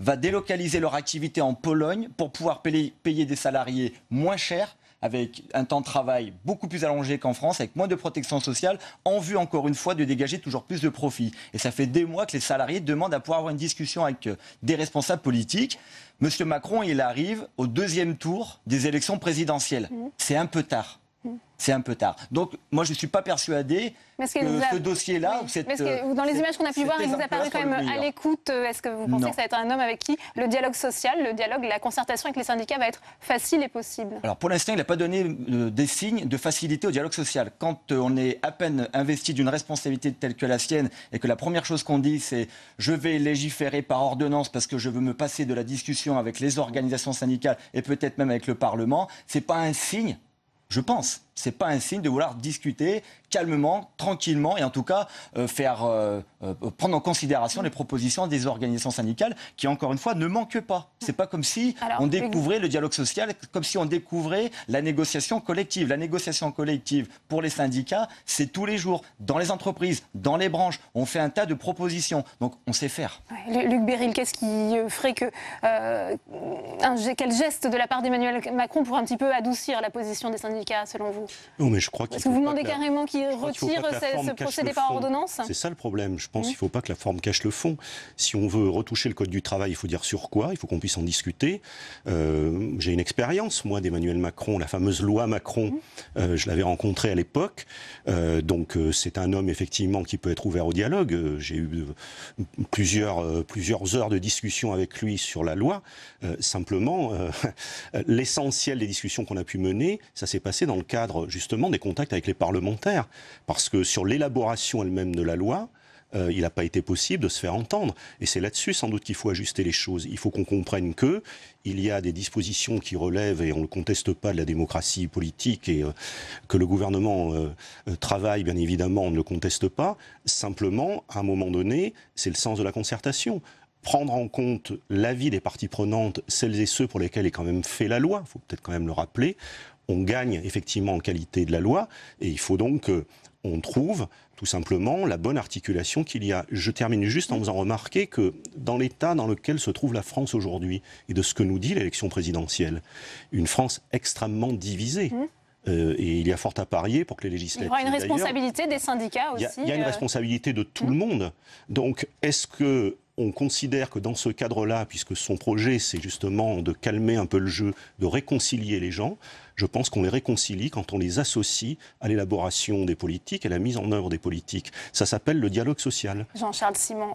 va délocaliser leur activité en Pologne pour pouvoir payer des salariés moins chers, avec un temps de travail beaucoup plus allongé qu'en France, avec moins de protection sociale, en vue, encore une fois, de dégager toujours plus de profits. Et ça fait des mois que les salariés demandent à pouvoir avoir une discussion avec des responsables politiques. Monsieur Macron, il arrive au deuxième tour des élections présidentielles. C'est un peu tard. C'est un peu tard. Donc, moi, je ne suis pas persuadé que ce dossier-là... Dans les images qu'on a pu voir, il vous apparaît quand même à l'écoute. Est-ce que vous pensez que ça va être un homme avec qui le dialogue social, la concertation avec les syndicats va être facile et possible? Alors, pour l'instant, il n'a pas donné des signes de facilité au dialogue social. Quand on est à peine investi d'une responsabilité telle que la sienne et que la première chose qu'on dit, c'est « je vais légiférer par ordonnance parce que je veux me passer de la discussion avec les organisations syndicales et peut-être même avec le Parlement », ce n'est pas un signe, je pense. C'est pas un signe de vouloir discuter calmement, tranquillement et en tout cas prendre en considération les propositions des organisations syndicales qui, encore une fois, ne manquent pas. C'est pas comme si on découvrait le dialogue social, comme si on découvrait la négociation collective. La négociation collective pour les syndicats, c'est tous les jours, dans les entreprises, dans les branches. On fait un tas de propositions, donc on sait faire. Luc Beryl, qu'est-ce qui ferait que quel geste de la part d'Emmanuel Macron pour un petit peu adoucir la position des syndicats, selon vous? Non, mais je crois Est-ce que vous demandez carrément qu'il retire ce procédé par ordonnance? C'est ça le problème. Je pense qu'il ne faut pas que la forme cache le fond. Si on veut retoucher le Code du travail, il faut dire sur quoi, il faut qu'on puisse en discuter. J'ai une expérience, moi, d'Emmanuel Macron, la fameuse loi Macron. Je l'avais rencontré à l'époque. Donc c'est un homme, effectivement, qui peut être ouvert au dialogue. J'ai eu plusieurs heures de discussion avec lui sur la loi. Simplement, l'essentiel des discussions qu'on a pu mener, ça s'est passé dans le cadre justement des contacts avec les parlementaires. Parce que sur l'élaboration elle-même de la loi, il n'a pas été possible de se faire entendre. Et c'est là-dessus sans doute qu'il faut ajuster les choses. Il faut qu'on comprenne qu'il y a des dispositions qui relèvent, et on ne conteste pas, de la démocratie politique, et que le gouvernement travaille, bien évidemment, on ne le conteste pas. Simplement, à un moment donné, c'est le sens de la concertation. Prendre en compte l'avis des parties prenantes, celles et ceux pour lesquels est quand même fait la loi, il faut peut-être quand même le rappeler. On gagne effectivement en qualité de la loi, et il faut donc qu'on trouve tout simplement la bonne articulation qu'il y a. Je termine juste en vous faisant remarquer que dans l'état dans lequel se trouve la France aujourd'hui, et de ce que nous dit l'élection présidentielle, une France extrêmement divisée. Et il y a fort à parier pour que les législatives... Il y aura une responsabilité des syndicats aussi. Il y a une responsabilité de tout le monde. Donc, est-ce qu'on considère que dans ce cadre-là, puisque son projet, c'est justement de calmer un peu le jeu, de réconcilier les gens, je pense qu'on les réconcilie quand on les associe à l'élaboration des politiques et à la mise en œuvre des politiques. Ça s'appelle le dialogue social. Jean-Charles Simon,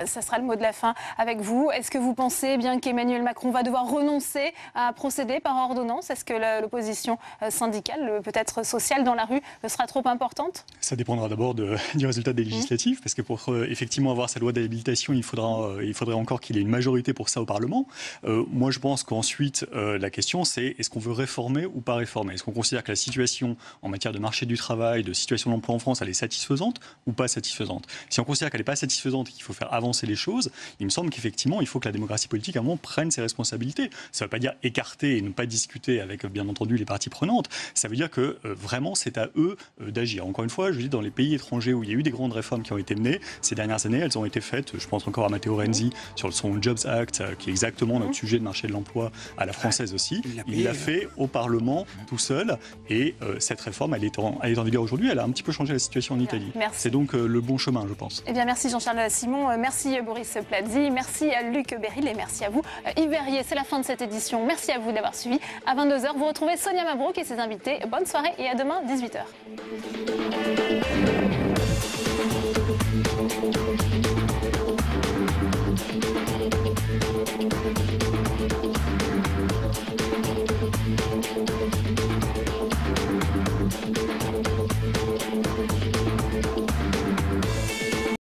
ça sera le mot de la fin avec vous. Est-ce que vous pensez bien qu'Emmanuel Macron va devoir renoncer à procéder par ordonnance? Est-ce que l'opposition syndicale, peut-être sociale dans la rue, sera trop importante? Ça dépendra d'abord du résultat des législatives, parce que pour effectivement avoir sa loi d'habilitation, il faudrait encore qu'il y ait une majorité pour ça au Parlement. Moi, je pense qu'ensuite, la question, c'est est-ce qu'on veut réformer ou pas réformer? Est-ce qu'on considère que la situation en matière de marché du travail, de situation de l'emploi en France, elle est satisfaisante ou pas satisfaisante? Si on considère qu'elle n'est pas satisfaisante et qu'il faut faire avancer les choses, il me semble qu'effectivement, il faut que la démocratie politique, à un moment, prenne ses responsabilités. Ça ne veut pas dire écarter et ne pas discuter avec, bien entendu, les parties prenantes. Ça veut dire que vraiment, c'est à eux d'agir. Encore une fois, je dis, dans les pays étrangers où il y a eu des grandes réformes qui ont été menées, ces dernières années, elles ont été faites, je pense encore à Matteo Renzi, sur son Jobs Act, qui est exactement notre sujet de marché de l'emploi à la française aussi. Il l'a fait au Parlement tout seul, et cette réforme, elle est en vigueur aujourd'hui. Elle a un petit peu changé la situation en Italie. C'est donc le bon chemin, je pense. Eh bien, merci Jean-Charles Simon, merci Boris Plazzi, merci à Luc Beryl et merci à vous Yves Verrier. C'est la fin de cette édition. Merci à vous d'avoir suivi. À 22h, vous retrouvez Sonia Mabrouk et ses invités. Bonne soirée et à demain, 18h.